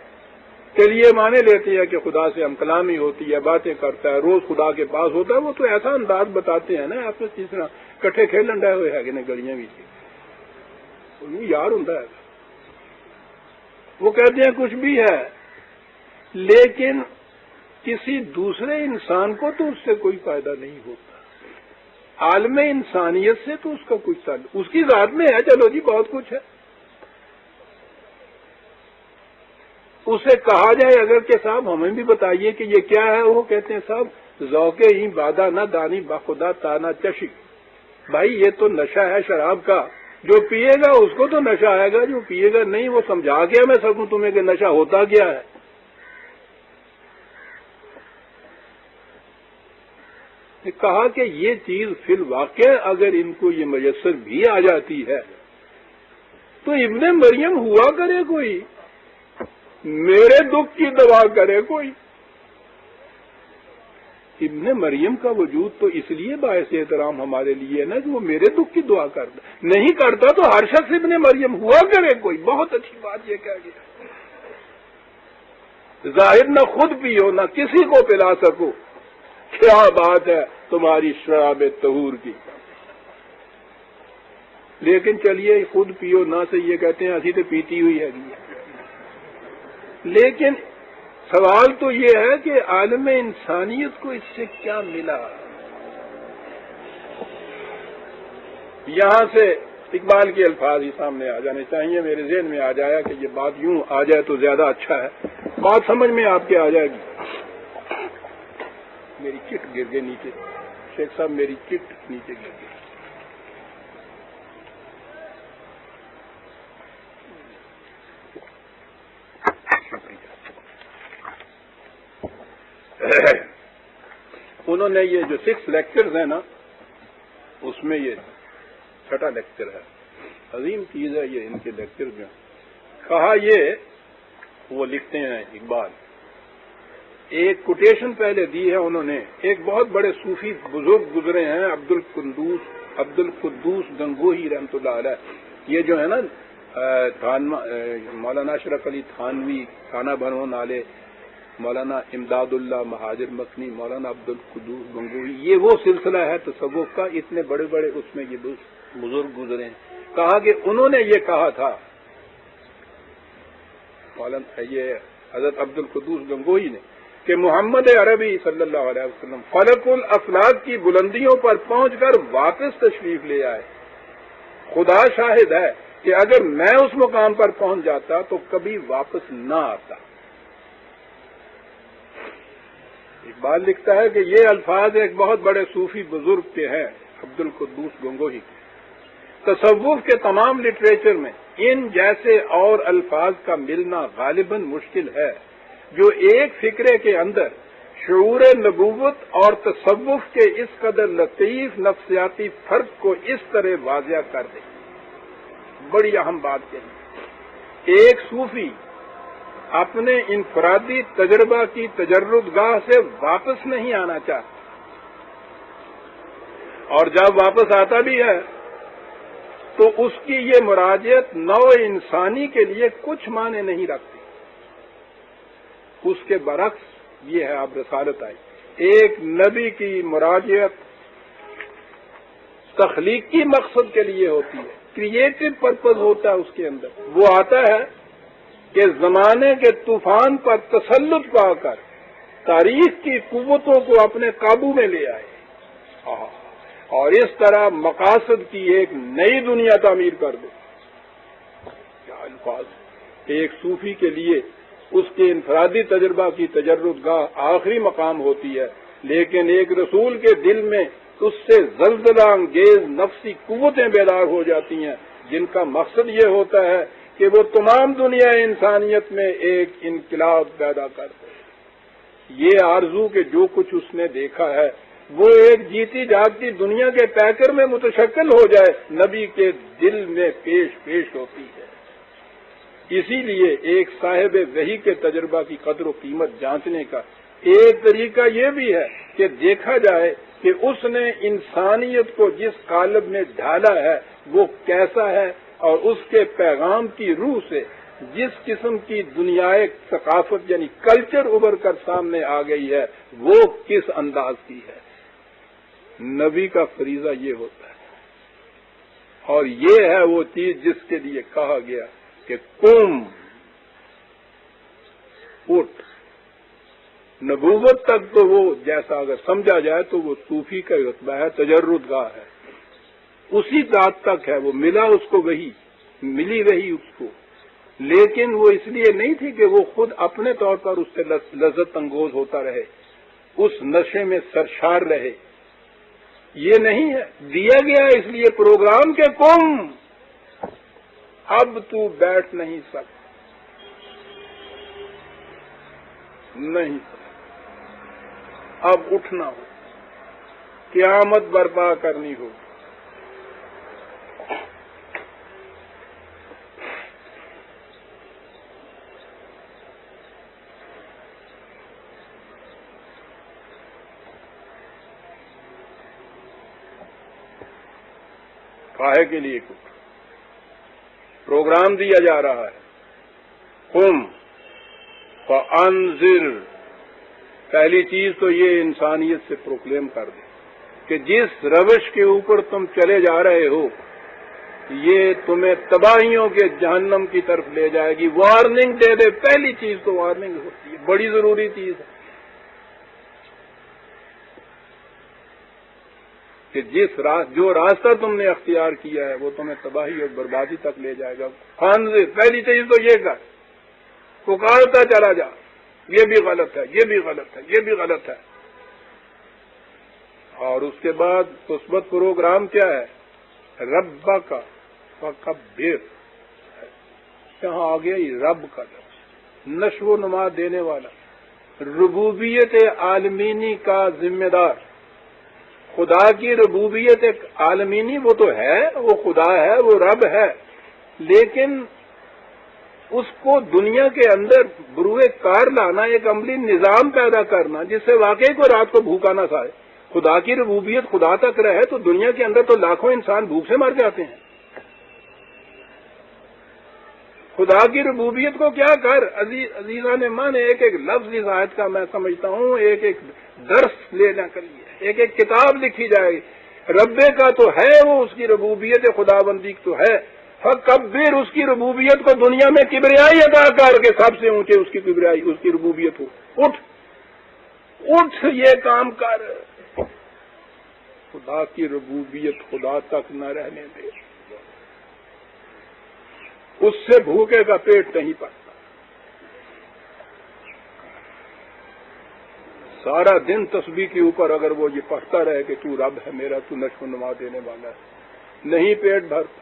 کے لیے مانے لیتے ہیں کہ خدا سے ہم کلامی ہوتی ہے، باتیں کرتا ہے، روز خدا کے پاس ہوتا ہے. وہ تو ایسا انداز بتاتے ہیں نا آپ کو جس طرح کٹھے کھیل ڈائے ہوئے ہے کہ گلیاں بھی یار ہوں. وہ کہتے ہیں کچھ بھی ہے لیکن کسی دوسرے انسان کو تو اس سے کوئی فائدہ نہیں ہوتا. عالم انسانیت سے تو اس کا کچھ تعلق اس کی ذات میں ہے. چلو جی بہت کچھ ہے. اسے کہا جائے اگر کہ صاحب ہمیں بھی بتائیے کہ یہ کیا ہے، وہ کہتے ہیں صاحب ذوق ہی بادہ نہ دانی بخدا تانا چشی. بھائی یہ تو نشہ ہے شراب کا، جو پیے گا اس کو تو نشہ آئے گا، جو پیے گا نہیں. وہ سمجھا کے میں سکوں تمہیں کہ نشہ ہوتا کیا ہے. کہا کہ یہ چیز فی الواقع اگر ان کو یہ میسر بھی آ جاتی ہے تو ابن مریم ہوا کرے کوئی، میرے دکھ کی دوا کرے کوئی. ابن مریم کا وجود تو اس لیے باعث احترام ہمارے لیے نا کہ وہ میرے دکھ کی دعا کرتا. نہیں کرتا تو ہر شخص ابن مریم ہوا کرے کوئی. بہت اچھی بات یہ کہہ گیا. ظاہر نہ خود پیو نہ کسی کو پلا سکو، کیا بات ہے تمہاری شراب طہور کی. لیکن چلیے خود پیو نہ سے یہ کہتے ہیں اسی تو پیتی ہوئی ہے. لیکن سوال تو یہ ہے کہ عالم انسانیت کو اس سے کیا ملا. یہاں سے اقبال کے الفاظ ہی سامنے آ جانے چاہیے. میرے ذہن میں آ جایا کہ یہ بات یوں آ جائے تو زیادہ اچھا ہے. بات سمجھ میں آپ کے آ جائے گی. میری کٹ گر گئی نیچے. شیخ صاحب میری کٹ نیچے گر گئی. انہوں نے یہ جو 6 لیکچرز ہیں نا اس میں یہ چھٹا لیکچر ہے، عظیم چیز ہے یہ ان کے لیکچر میں. کہا یہ وہ لکھتے ہیں اقبال، ایک کوٹیشن پہلے دی ہے انہوں نے، ایک بہت بڑے صوفی بزرگ گزرے ہیں عبد القدوس گنگوہی رحمۃ اللہ علیہ. یہ جو ہے نا مولانا اشرف علی تھانوی، خانہ بنو نالے، مولانا امداد اللہ مہاجر مکنی، مولانا عبد القدوس گنگوہی، یہ وہ سلسلہ ہے تصوف کا. اتنے بڑے بڑے اس میں یہ بزرگ گزرے ہیں. کہا کہ انہوں نے یہ کہا تھا، یہ حضرت عبد القدوس گنگوہی نے، کہ محمد عربی صلی اللہ علیہ وسلم فلک الافلاک کی بلندیوں پر پہنچ کر واپس تشریف لے آئے. خدا شاہد ہے کہ اگر میں اس مقام پر پہنچ جاتا تو کبھی واپس نہ آتا. اقبال لکھتا ہے کہ یہ الفاظ ایک بہت بڑے صوفی بزرگ کے ہیں، عبد القدوس گنگوہی کے. تصوف کے تمام لٹریچر میں ان جیسے اور الفاظ کا ملنا غالباً مشکل ہے جو ایک فکرے کے اندر شعور نبوت اور تصوف کے اس قدر لطیف نفسیاتی فرق کو اس طرح واضح کر دے. بڑی اہم بات کہی، ایک صوفی اپنے انفرادی تجربہ کی تجرد گاہ سے واپس نہیں آنا چاہتا، اور جب واپس آتا بھی ہے تو اس کی یہ مراجعت نوع انسانی کے لیے کچھ معنی نہیں رکھتی. اس کے برعکس یہ ہے، اب رسالت آئی، ایک نبی کی مراجعت تخلیقی مقصد کے لیے ہوتی ہے، کریٹو پرپز ہوتا ہے اس کے اندر. وہ آتا ہے کہ زمانے کے طوفان پر تسلط پا کر تاریخ کی قوتوں کو اپنے قابو میں لے آئے اور اس طرح مقاصد کی ایک نئی دنیا تعمیر کر دے. کیا الفاظ! ایک صوفی کے لیے اس کے انفرادی تجربہ کی تجرد گاہ آخری مقام ہوتی ہے، لیکن ایک رسول کے دل میں اس سے زلزلہ انگیز نفسی قوتیں بیدار ہو جاتی ہیں جن کا مقصد یہ ہوتا ہے کہ وہ تمام دنیا انسانیت میں ایک انقلاب پیدا کر دے. یہ آرزو کہ جو کچھ اس نے دیکھا ہے وہ ایک جیتی جاگتی دنیا کے پیکر میں متشکل ہو جائے، نبی کے دل میں پیش ہوتی ہے. اسی لیے ایک صاحب وحی کے تجربہ کی قدر و قیمت جانچنے کا ایک طریقہ یہ بھی ہے کہ دیکھا جائے کہ اس نے انسانیت کو جس قالب میں ڈھالا ہے وہ کیسا ہے، اور اس کے پیغام کی روح سے جس قسم کی دنیائے ثقافت یعنی کلچر ابھر کر سامنے آ گئی ہے وہ کس انداز کی ہے. نبی کا فریضہ یہ ہوتا ہے، اور یہ ہے وہ چیز جس کے لیے کہا گیا کہ قم اٹھ. نبوت تک تو وہ جیسا اگر سمجھا جائے تو وہ صوفی کا رتبہ ہے، تجرد گاہ ہے، اسی ذات تک ہے. وہ ملا اس کو وہی ملی وہی اس کو، لیکن وہ اس لیے نہیں تھی کہ وہ خود اپنے طور پر اس سے لذت انگوز ہوتا رہے، اس نشے میں سرشار رہے. یہ نہیں ہے، دیا گیا اس لیے پروگرام کے قم اب تو بیٹھ نہیں سکتا، نہیں اب اٹھنا ہو، قیامت برپا کرنی ہو. کاہے کے لیے کچھ پروگرام دیا جا رہا ہے. قم فانذر، پہلی چیز تو یہ انسانیت سے پروکلیم کر دے کہ جس روش کے اوپر تم چلے جا رہے ہو یہ تمہیں تباہیوں کے جہنم کی طرف لے جائے گی. وارننگ دے دے. پہلی چیز تو وارننگ ہوتی ہے، بڑی ضروری چیز ہے کہ جو راستہ تم نے اختیار کیا ہے وہ تمہیں تباہی اور بربادی تک لے جائے گا. خانزی، پہلی چیز تو یہ کر، پکارتا چلا جا، یہ بھی غلط ہے، یہ بھی غلط ہے، یہ بھی غلط ہے. اور اس کے بعد مثبت پروگرام کیا ہے؟ رب کا فکبر، یہاں آ گیا یہ رب کا لفظ، نشو و نما دینے والا، ربوبیت عالمینی کا ذمہ دار، خدا کی ربوبیت ایک عالمینی وہ تو ہے، وہ خدا ہے، وہ رب ہے، لیکن اس کو دنیا کے اندر بروئے کار لانا، ایک عملی نظام پیدا کرنا جس سے واقعی کوئی رات کو بھوکا نہ سائے۔ خدا کی ربوبیت خدا تک رہے تو دنیا کے اندر تو لاکھوں انسان بھوک سے مر جاتے ہیں۔ خدا کی ربوبیت کو کیا کر عزیزان مان، ایک ایک لفظ اس آیت کا میں سمجھتا ہوں ایک ایک درس لینے کے لیے ایک ایک کتاب لکھی جائے گی۔ ربے کا تو ہے وہ، اس کی ربوبیت خدا بندی تو ہے، فکبر اس کی ربوبیت کو دنیا میں کبریائی عطا کر کے سب سے اونچے اس کی کبریائی، اس کی ربوبیت ہو۔ اٹھ یہ کام کر، خدا کی ربوبیت خدا تک نہ رہنے دے، اس سے بھوکے کا پیٹ نہیں پڑتا۔ سارا دن تسبیح کے اوپر اگر وہ یہ پڑھتا رہے کہ تو رب ہے میرا، تو نشو و نما دینے والا ہے، نہیں پیٹ بھرتا۔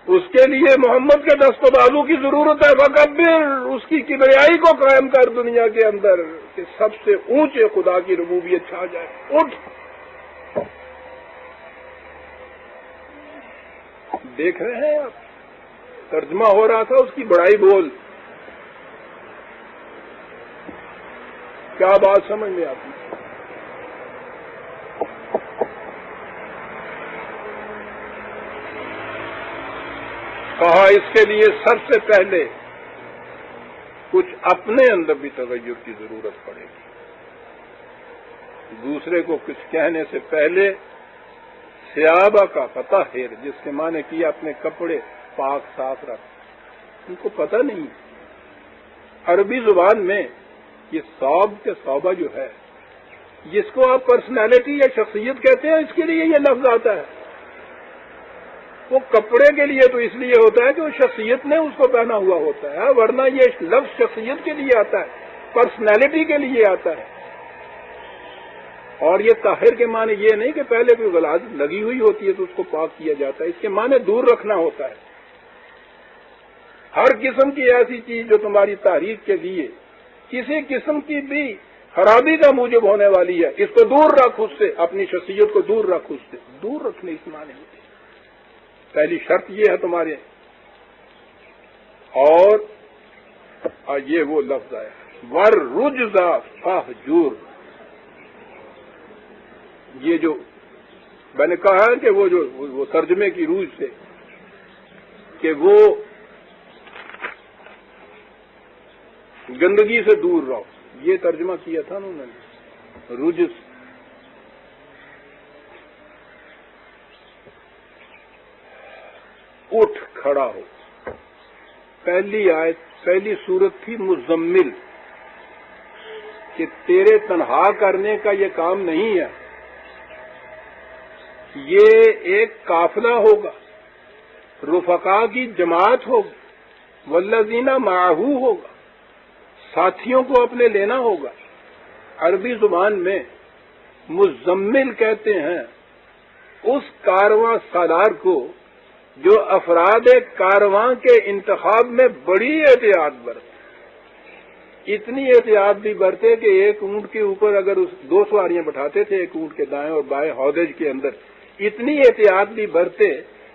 اس کے لیے محمد کے دست و بازو کی ضرورت ہے، فکبر اس کی کبریائی کو قائم کر دنیا کے اندر کہ سب سے اونچے خدا کی ربوبیت چھا جائے۔ اٹھ، دیکھ رہے ہیں آپ، ترجمہ ہو رہا تھا اس کی بڑائی بول، کیا بات سمجھ میں آتی؟ کہا اس کے لیے سب سے پہلے کچھ اپنے اندر بھی تغیر کی ضرورت پڑے گی۔ دوسرے کو کچھ کہنے سے پہلے سیابہ کا فطہر، جس کے معنی کیا اپنے کپڑے پاک صاف رکھ۔ ان کو پتہ نہیں عربی زبان میں یہ صوب کے صوبہ جو ہے، جس کو آپ پرسنالٹی یا شخصیت کہتے ہیں، اس کے لیے یہ لفظ آتا ہے۔ وہ کپڑے کے لیے تو اس لیے ہوتا ہے کہ وہ شخصیت نے اس کو پہنا ہوا ہوتا ہے، ورنہ یہ لفظ شخصیت کے لیے آتا ہے، پرسنالٹی کے لیے آتا ہے۔ اور یہ طاہر کے معنی یہ نہیں کہ پہلے کوئی غلاظت لگی ہوئی ہوتی ہے تو اس کو پاک کیا جاتا ہے، اس کے معنی دور رکھنا ہوتا ہے۔ ہر قسم کی ایسی چیز جو تمہاری تحریک کے لیے کسی قسم کی بھی خرابی کا موجب ہونے والی ہے، اس کو دور رکھ، اس سے اپنی شخصیت کو دور رکھ، اس سے دور رکھنے اس معنی ہوتے ہیں۔ پہلی شرط یہ ہے تمہارے، اور یہ وہ لفظ ہے وَالرُّجْزَ فَاهْجُرْ۔ یہ جو میں نے کہا ہے کہ وہ ترجمے کی روح سے کہ وہ گندگی سے دور رہو، یہ ترجمہ کیا تھا نا انہوں نے، رجس۔ اٹھ کھڑا ہو۔ پہلی آیت، پہلی صورت تھی مزمل، کہ تیرے تنہا کرنے کا یہ کام نہیں ہے، یہ ایک قافلہ ہوگا، رفقا کی جماعت ہوگی، والذین معہ ہوگا، ساتھیوں کو اپنے لینا ہوگا۔ عربی زبان میں مزمل کہتے ہیں اس کارواں سالار کو جو افراد کارواں کے انتخاب میں بڑی احتیاط برتے، اتنی احتیاط بھی برتے کہ ایک اونٹ کے اوپر اگر دو سواریاں بٹھاتے تھے، ایک اونٹ کے دائیں اور بائیں ہودج کے اندر، اتنی احتیاط بھی برتے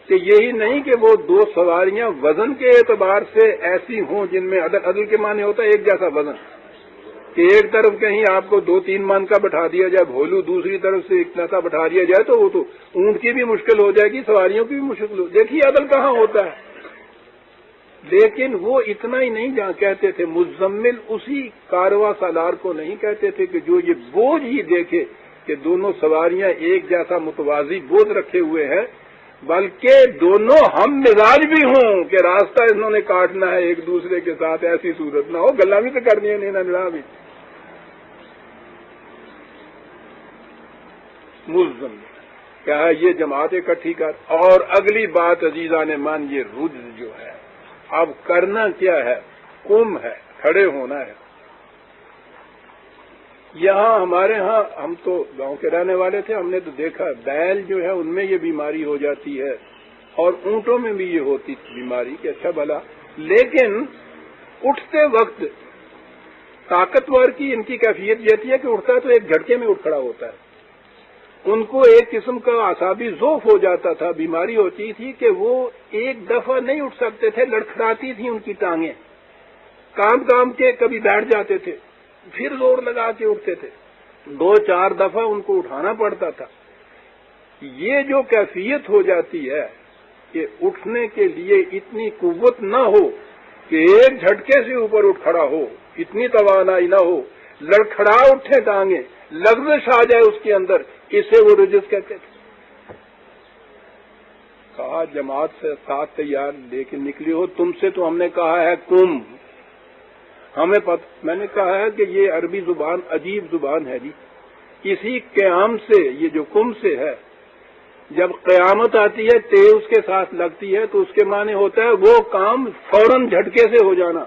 کہ یہی نہیں کہ وہ دو سواریاں وزن کے اعتبار سے ایسی ہوں جن میں عدل کے معنی ہوتا ہے ایک جیسا وزن، کہ ایک طرف کہیں آپ کو 2-3 من کا بٹھا دیا جائے بھولو، دوسری طرف سے اتنا سا بٹھا دیا جائے تو وہ تو اونٹ کی بھی مشکل ہو جائے گی، سواریوں کی بھی مشکل ہو۔ دیکھیے عدل کہاں ہوتا ہے۔ لیکن وہ اتنا ہی نہیں جہاں کہتے تھے مزمل، اسی کارواں سالار کو نہیں کہتے تھے کہ جو یہ بوجھ ہی دیکھے کہ دونوں سواریاں ایک جیسا متوازی بوجھ رکھے ہوئے ہیں، بلکہ دونوں ہم مزاج بھی ہوں کہ راستہ انہوں نے کاٹنا ہے ایک دوسرے کے ساتھ، ایسی صورت نہ ہو، گلا بھی تو کرنی ہے نینا نڑا بھی۔ مزمل کیا ہے، یہ جماعت اکٹھی کر۔ اور اگلی بات عزیزان مان، یہ رجز جو ہے، اب کرنا کیا ہے، قم ہے، کھڑے ہونا ہے۔ یہاں ہمارے ہاں، ہم تو گاؤں کے رہنے والے تھے، ہم نے تو دیکھا بیل جو ہے ان میں یہ بیماری ہو جاتی ہے، اور اونٹوں میں بھی یہ ہوتی بیماری کہ اچھا بھلا، لیکن اٹھتے وقت طاقتور کی ان کی کیفیت یہ تھی کہ اٹھتا ہے تو ایک جھٹکے میں اٹھ کھڑا ہوتا ہے، ان کو ایک قسم کا اعصابی ذوف ہو جاتا تھا، بیماری ہوتی تھی کہ وہ ایک دفعہ نہیں اٹھ سکتے تھے، لڑکھڑاتی تھی ان کی ٹانگیں، کام کے کبھی بیٹھ جاتے تھے، پھر زور لگا کے اٹھتے تھے، 2-4 دفعہ ان کو اٹھانا پڑتا تھا۔ یہ جو کیفیت ہو جاتی ہے کہ اٹھنے کے لیے اتنی قوت نہ ہو کہ ایک جھٹکے سے اوپر اٹھ کھڑا ہو، اتنی توانائی نہ ہو، لڑکھڑا اٹھے ٹانگیں، لغزش آ جائے اس کے اندر، اسے وہ رجس کہتے تھے۔ کہا جماعت سے ساتھ تیار لے کے نکلی ہو، تم سے تو ہم نے کہا ہے کم، ہمیں میں نے کہا ہے کہ یہ عربی زبان عجیب زبان ہے جی، اسی قیام سے، یہ جو کم سے ہے، جب قیامت آتی ہے تے اس کے ساتھ لگتی ہے تو اس کے معنی ہوتا ہے وہ کام فوراً جھٹکے سے ہو جانا،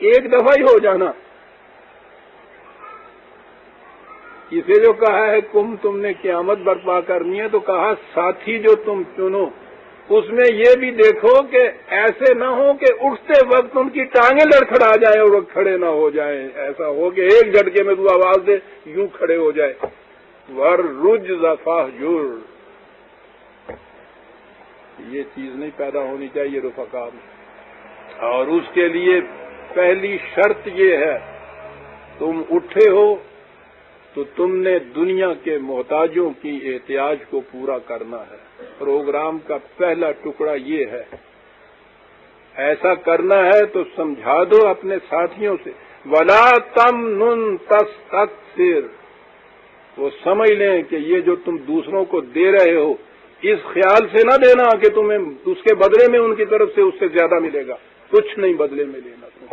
ایک دفعہ ہی ہو جانا۔ اسے جو کہا ہے تم نے قیامت برپا کرنی ہے، تو کہا ساتھی جو تم چنو اس میں یہ بھی دیکھو کہ ایسے نہ ہو کہ اٹھتے وقت ان کی ٹانگیں لڑکھڑا جائیں اور وہ کھڑے نہ ہو جائیں، ایسا ہو کہ ایک جھٹکے میں تو آواز دے یوں کھڑے ہو جائے۔ وَالرُّجْزَ فَاهْجُرْ، یہ چیز نہیں پیدا ہونی چاہیے رفقا میں، اور اس کے لیے پہلی شرط یہ ہے تم اٹھے ہو تو تم نے دنیا کے محتاجوں کی احتیاج کو پورا کرنا ہے۔ پروگرام کا پہلا ٹکڑا یہ ہے، ایسا کرنا ہے تو سمجھا دو اپنے ساتھیوں سے، وَلَا تَمْنُن تَسْتَكْثِرْ، وہ سمجھ لیں کہ یہ جو تم دوسروں کو دے رہے ہو اس خیال سے نہ دینا کہ تمہیں اس کے بدلے میں ان کی طرف سے اس سے زیادہ ملے گا، کچھ نہیں بدلے میں لینا تم۔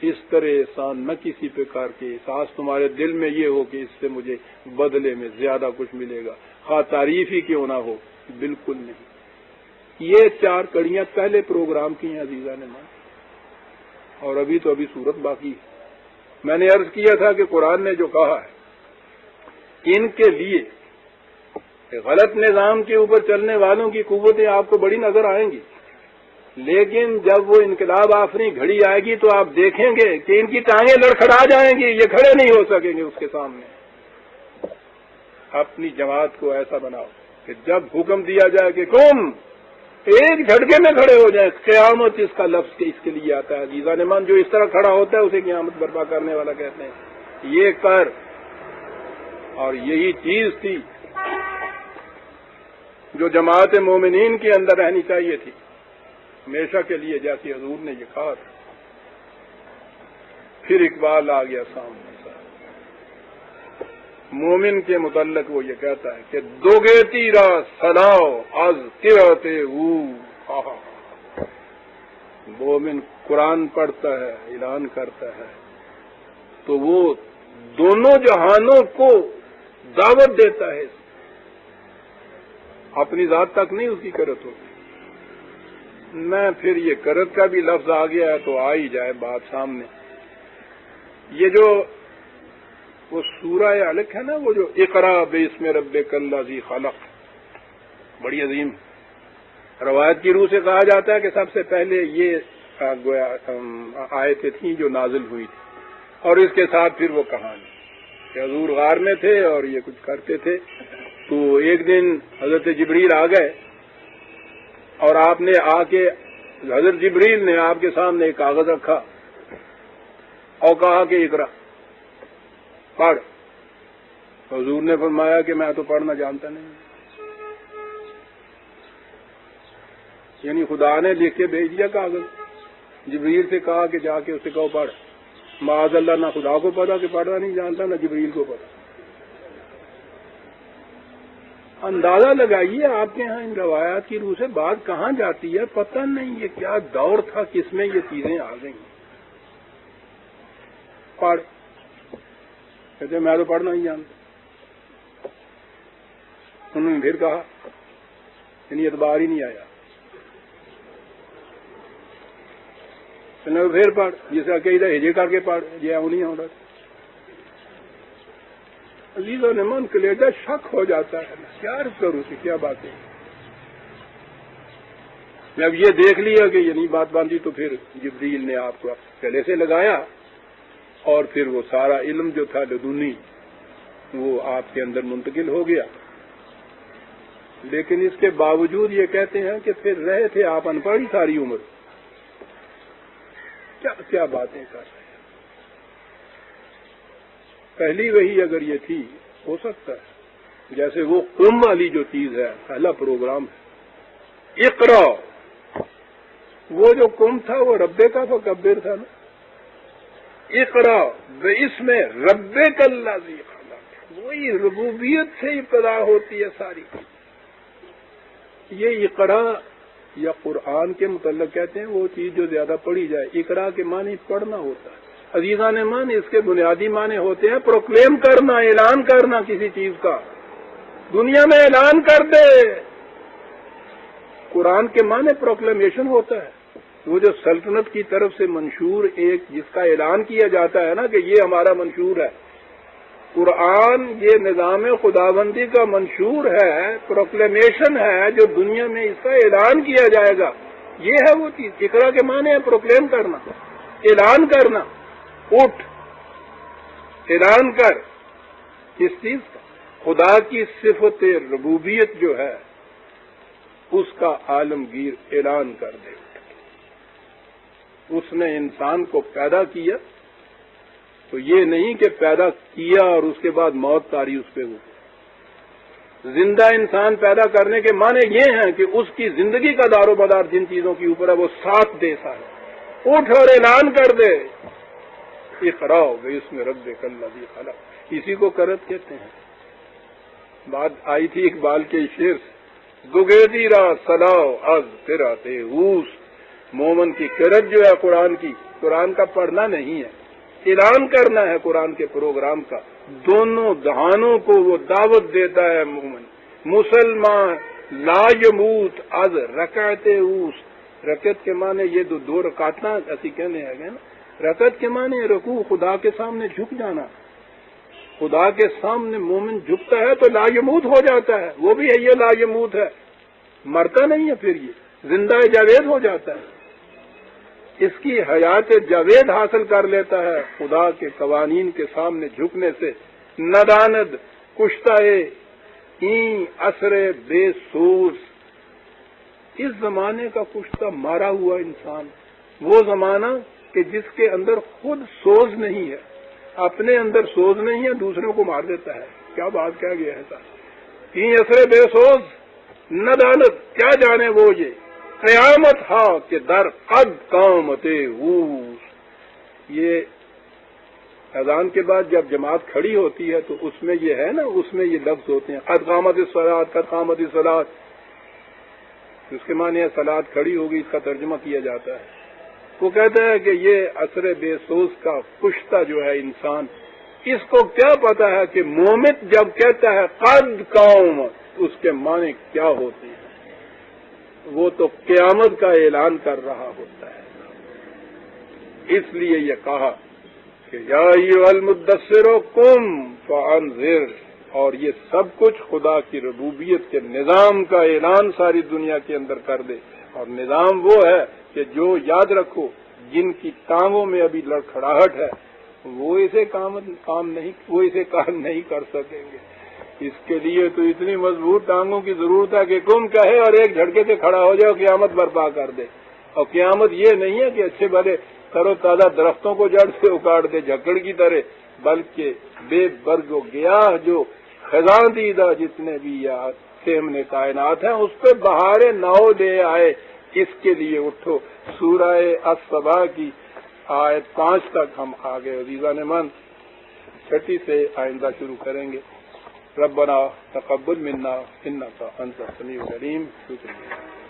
اس طرح احسان نہ کسی پرکار کے احساس تمہارے دل میں یہ ہو کہ اس سے مجھے بدلے میں زیادہ کچھ ملے گا، خواہ تعریف ہی کیوں نہ ہو، بالکل نہیں۔ یہ 4 کڑیاں پہلے پروگرام کی ہیں عزیزان مان، اور ابھی صورت باقی ہے۔ میں نے عرض کیا تھا کہ قرآن نے جو کہا ہے ان کے لیے غلط نظام کے اوپر چلنے والوں کی قوتیں آپ کو بڑی نظر آئیں گی، لیکن جب وہ انقلاب آفریں گھڑی آئے گی تو آپ دیکھیں گے کہ ان کی ٹانگیں لڑکھڑا جائیں گی، یہ کھڑے نہیں ہو سکیں گے اس کے سامنے۔ اپنی جماعت کو ایسا بناؤ کہ جب حکم دیا جائے کہ تم ایک جھٹکے میں کھڑے ہو جائیں، قیامت اس کا لفظ اس کے لیے آتا ہے عزیزان من، جو اس طرح کھڑا ہوتا ہے اسے قیامت برپا کرنے والا کہتے ہیں۔ یہ کر، اور یہی چیز تھی جو جماعت مومنین کے اندر رہنی چاہیے تھی ہمیشہ کے لیے، جیسی حضور نے یہ کہا تھا۔ پھر اقبال آ گیا سامنے، مومن کے متعلق وہ یہ کہتا ہے کہ دوگے تیرا سناؤ از قرأتے او، مومن قرآن پڑھتا ہے، اعلان کرتا ہے تو وہ دونوں جہانوں کو دعوت دیتا ہے، اپنی ذات تک نہیں اس کی کرت ہوتی۔ میں پھر یہ کرت کا بھی لفظ آ گیا ہے تو آ ہی جائے بات سامنے۔ یہ جو وہ سورہ علق ہے نا، وہ جو اقرا باسم ربک الذی خلق، بڑی عظیم روایت کی روح سے کہا جاتا ہے کہ سب سے پہلے یہ آیتیں تھیں جو نازل ہوئی تھی، اور اس کے ساتھ پھر وہ کہانی کہ حضور غار میں تھے اور یہ کچھ کرتے تھے، تو ایک دن حضرت جبریل آ گئے اور آپ نے آ کے حضرت جبریل نے آپ کے سامنے ایک کاغذ رکھا اور کہا کہ اقرا، پڑھ۔ حضور نے فرمایا کہ میں تو پڑھنا جانتا نہیں، یعنی خدا نے لکھ کے بھیج دیا کاغذ، جبریل سے کہا کہ جا کے اسے کہو پڑھ۔ معاذ اللہ، نہ خدا کو پتا کہ پڑھنا نہیں جانتا، نہ جبریل کو پتا۔ اندازہ لگائیے آپ کے ہاں ان روایات کی روح سے بات کہاں جاتی ہے، پتہ نہیں یہ کیا دور تھا کس میں یہ چیزیں آ گئی۔ پڑھ، کہتے میں تو پڑھنا نہیں جانتا۔ انہوں نے پھر کہا، یعنی اعتبار ہی نہیں آیا، پھر پڑھ، جسے عقیدہ ہجے کر کے پڑھ، یہ نہیں ہو رہا۔ عزیزوں نے من کلیجہ شک ہو جاتا ہے، کیا کروں سے کیا بات ہے۔ جب یہ دیکھ لیا کہ یہ نہیں بات باندھی تو پھر جبریل نے آپ کو گلے سے لگایا، اور پھر وہ سارا علم جو تھا لدنی وہ آپ کے اندر منتقل ہو گیا. لیکن اس کے باوجود یہ کہتے ہیں کہ پھر رہے تھے آپ ان پڑھ ساری عمر. کیا کیا باتیں کر رہے ہیں. پہلی وہی اگر یہ تھی ہو سکتا ہے جیسے وہ قم والی جو چیز ہے پہلا پروگرام ہے اقرا، وہ جو قم تھا وہ رب کا فکبر تھا نا. اقرا باسم ربک الذی خلق، وہی ربوبیت سے ابتدا ہوتی ہے ساری. یہ اقرا یا قرآن کے متعلق کہتے ہیں وہ چیز جو زیادہ پڑھی جائے. اقرا کے معنی پڑھنا ہوتا ہے. عزیزان مان اس کے بنیادی معنی ہوتے ہیں پروکلیم کرنا، اعلان کرنا کسی چیز کا، دنیا میں اعلان کر دے. قرآن کے معنی پروکلیمیشن ہوتا ہے. وہ جو سلطنت کی طرف سے منشور ایک جس کا اعلان کیا جاتا ہے نا کہ یہ ہمارا منشور ہے. قرآن یہ نظام خداوندی کا منشور ہے، پروکلیمیشن ہے جو دنیا میں اس کا اعلان کیا جائے گا. یہ ہے وہ چیز. اقرا کے معنی ہے پروکلیم کرنا، اعلان کرنا. اٹھ اعلان کر کس چیز کا؟ خدا کی صفت ربوبیت جو ہے اس کا عالمگیر اعلان کر دے. اس نے انسان کو پیدا کیا تو یہ نہیں کہ پیدا کیا اور اس کے بعد موت تاری اس پہ ہو. زندہ انسان پیدا کرنے کے معنی یہ ہیں کہ اس کی زندگی کا دار و مدار جن چیزوں کے اوپر ہے وہ ساتھ دے سارے. اٹھ اور اعلان کر دے. اقرا باسم ربک الذی خلق. اسی کو کرت کہتے ہیں. بات آئی تھی اقبال کے شعر سے، دگیدی را سلاو از قرات اوس. مومن کی قرت جو ہے قرآن کی، قرآن کا پڑھنا نہیں ہے، اعلان کرنا ہے قرآن کے پروگرام کا. دونوں دہانوں کو وہ دعوت دیتا ہے مومن. مسلمان لا یموت از رکعت اوس. رکعت کے معنی یہ دو رکعتاں ایسی کہنے ہیں نا. رکعت کے معنی رکوع، خدا کے سامنے جھک جانا. خدا کے سامنے مومن جھکتا ہے تو لا یموت ہو جاتا ہے. وہ بھی ہے یہ لا یموت ہے، مرتا نہیں ہے، پھر یہ زندہ جاوید ہو جاتا ہے. اس کی حیات جاوید حاصل کر لیتا ہے خدا کے قوانین کے سامنے جھکنے سے. نداند کشتہ این اثر بے سوز. اس زمانے کا کشتہ مارا ہوا انسان، وہ زمانہ کہ جس کے اندر خود سوز نہیں ہے، اپنے اندر سوز نہیں ہے، دوسروں کو مار دیتا ہے. کیا بات کہہ گیا ہے صاحب. این اثر بے سوز ندانت، کیا جانے وہ یہ قیامت ہا کہ در قد قامت اوس. یہ اذان کے بعد جب جماعت کھڑی ہوتی ہے تو اس میں یہ ہے نا، اس میں یہ لفظ ہوتے ہیں قد قامت الصلاۃ، قد قامت الصلاۃ. اس کے معنی ہے صلاۃ کھڑی ہوگی، اس کا ترجمہ کیا جاتا ہے. وہ کہتا ہے کہ یہ اثر بے سوز کا کشتہ جو ہے انسان، اس کو کیا پتا ہے کہ مومن جب کہتا ہے قد قامت اس کے معنی کیا ہوتے ہیں. وہ تو قیامت کا اعلان کر رہا ہوتا ہے. اس لیے یہ کہا کہ یا ایھا المدثر قم فانذر. اور یہ سب کچھ خدا کی ربوبیت کے نظام کا اعلان ساری دنیا کے اندر کر دے. اور نظام وہ ہے کہ جو یاد رکھو جن کی ٹانگوں میں ابھی لڑکھڑاہٹ ہے وہ اسے کام نہیں کر سکیں گے. اس کے لیے تو اتنی مضبوط ٹانگوں کی ضرورت ہے کہ کم کہے اور ایک جھٹکے سے کھڑا ہو جائے اور قیامت برپا کر دے. اور قیامت یہ نہیں ہے کہ اچھے بھلے تر و تازہ درختوں کو جڑ سے اکاڑ دے جھکڑ کی طرح، بلکہ بے برگ و گیاہ جو خزاں دیدہ جتنے بھی سیمن کائنات ہیں اس پہ بہار نو لے آئے. اس کے لیے اٹھو. سورہ الصبا کی آیت 5 تک ہم آگے عزیزان من 6 سے آئندہ شروع کریں گے. ربنا تقبل منا انک انت السمیع العلیم. شکریہ.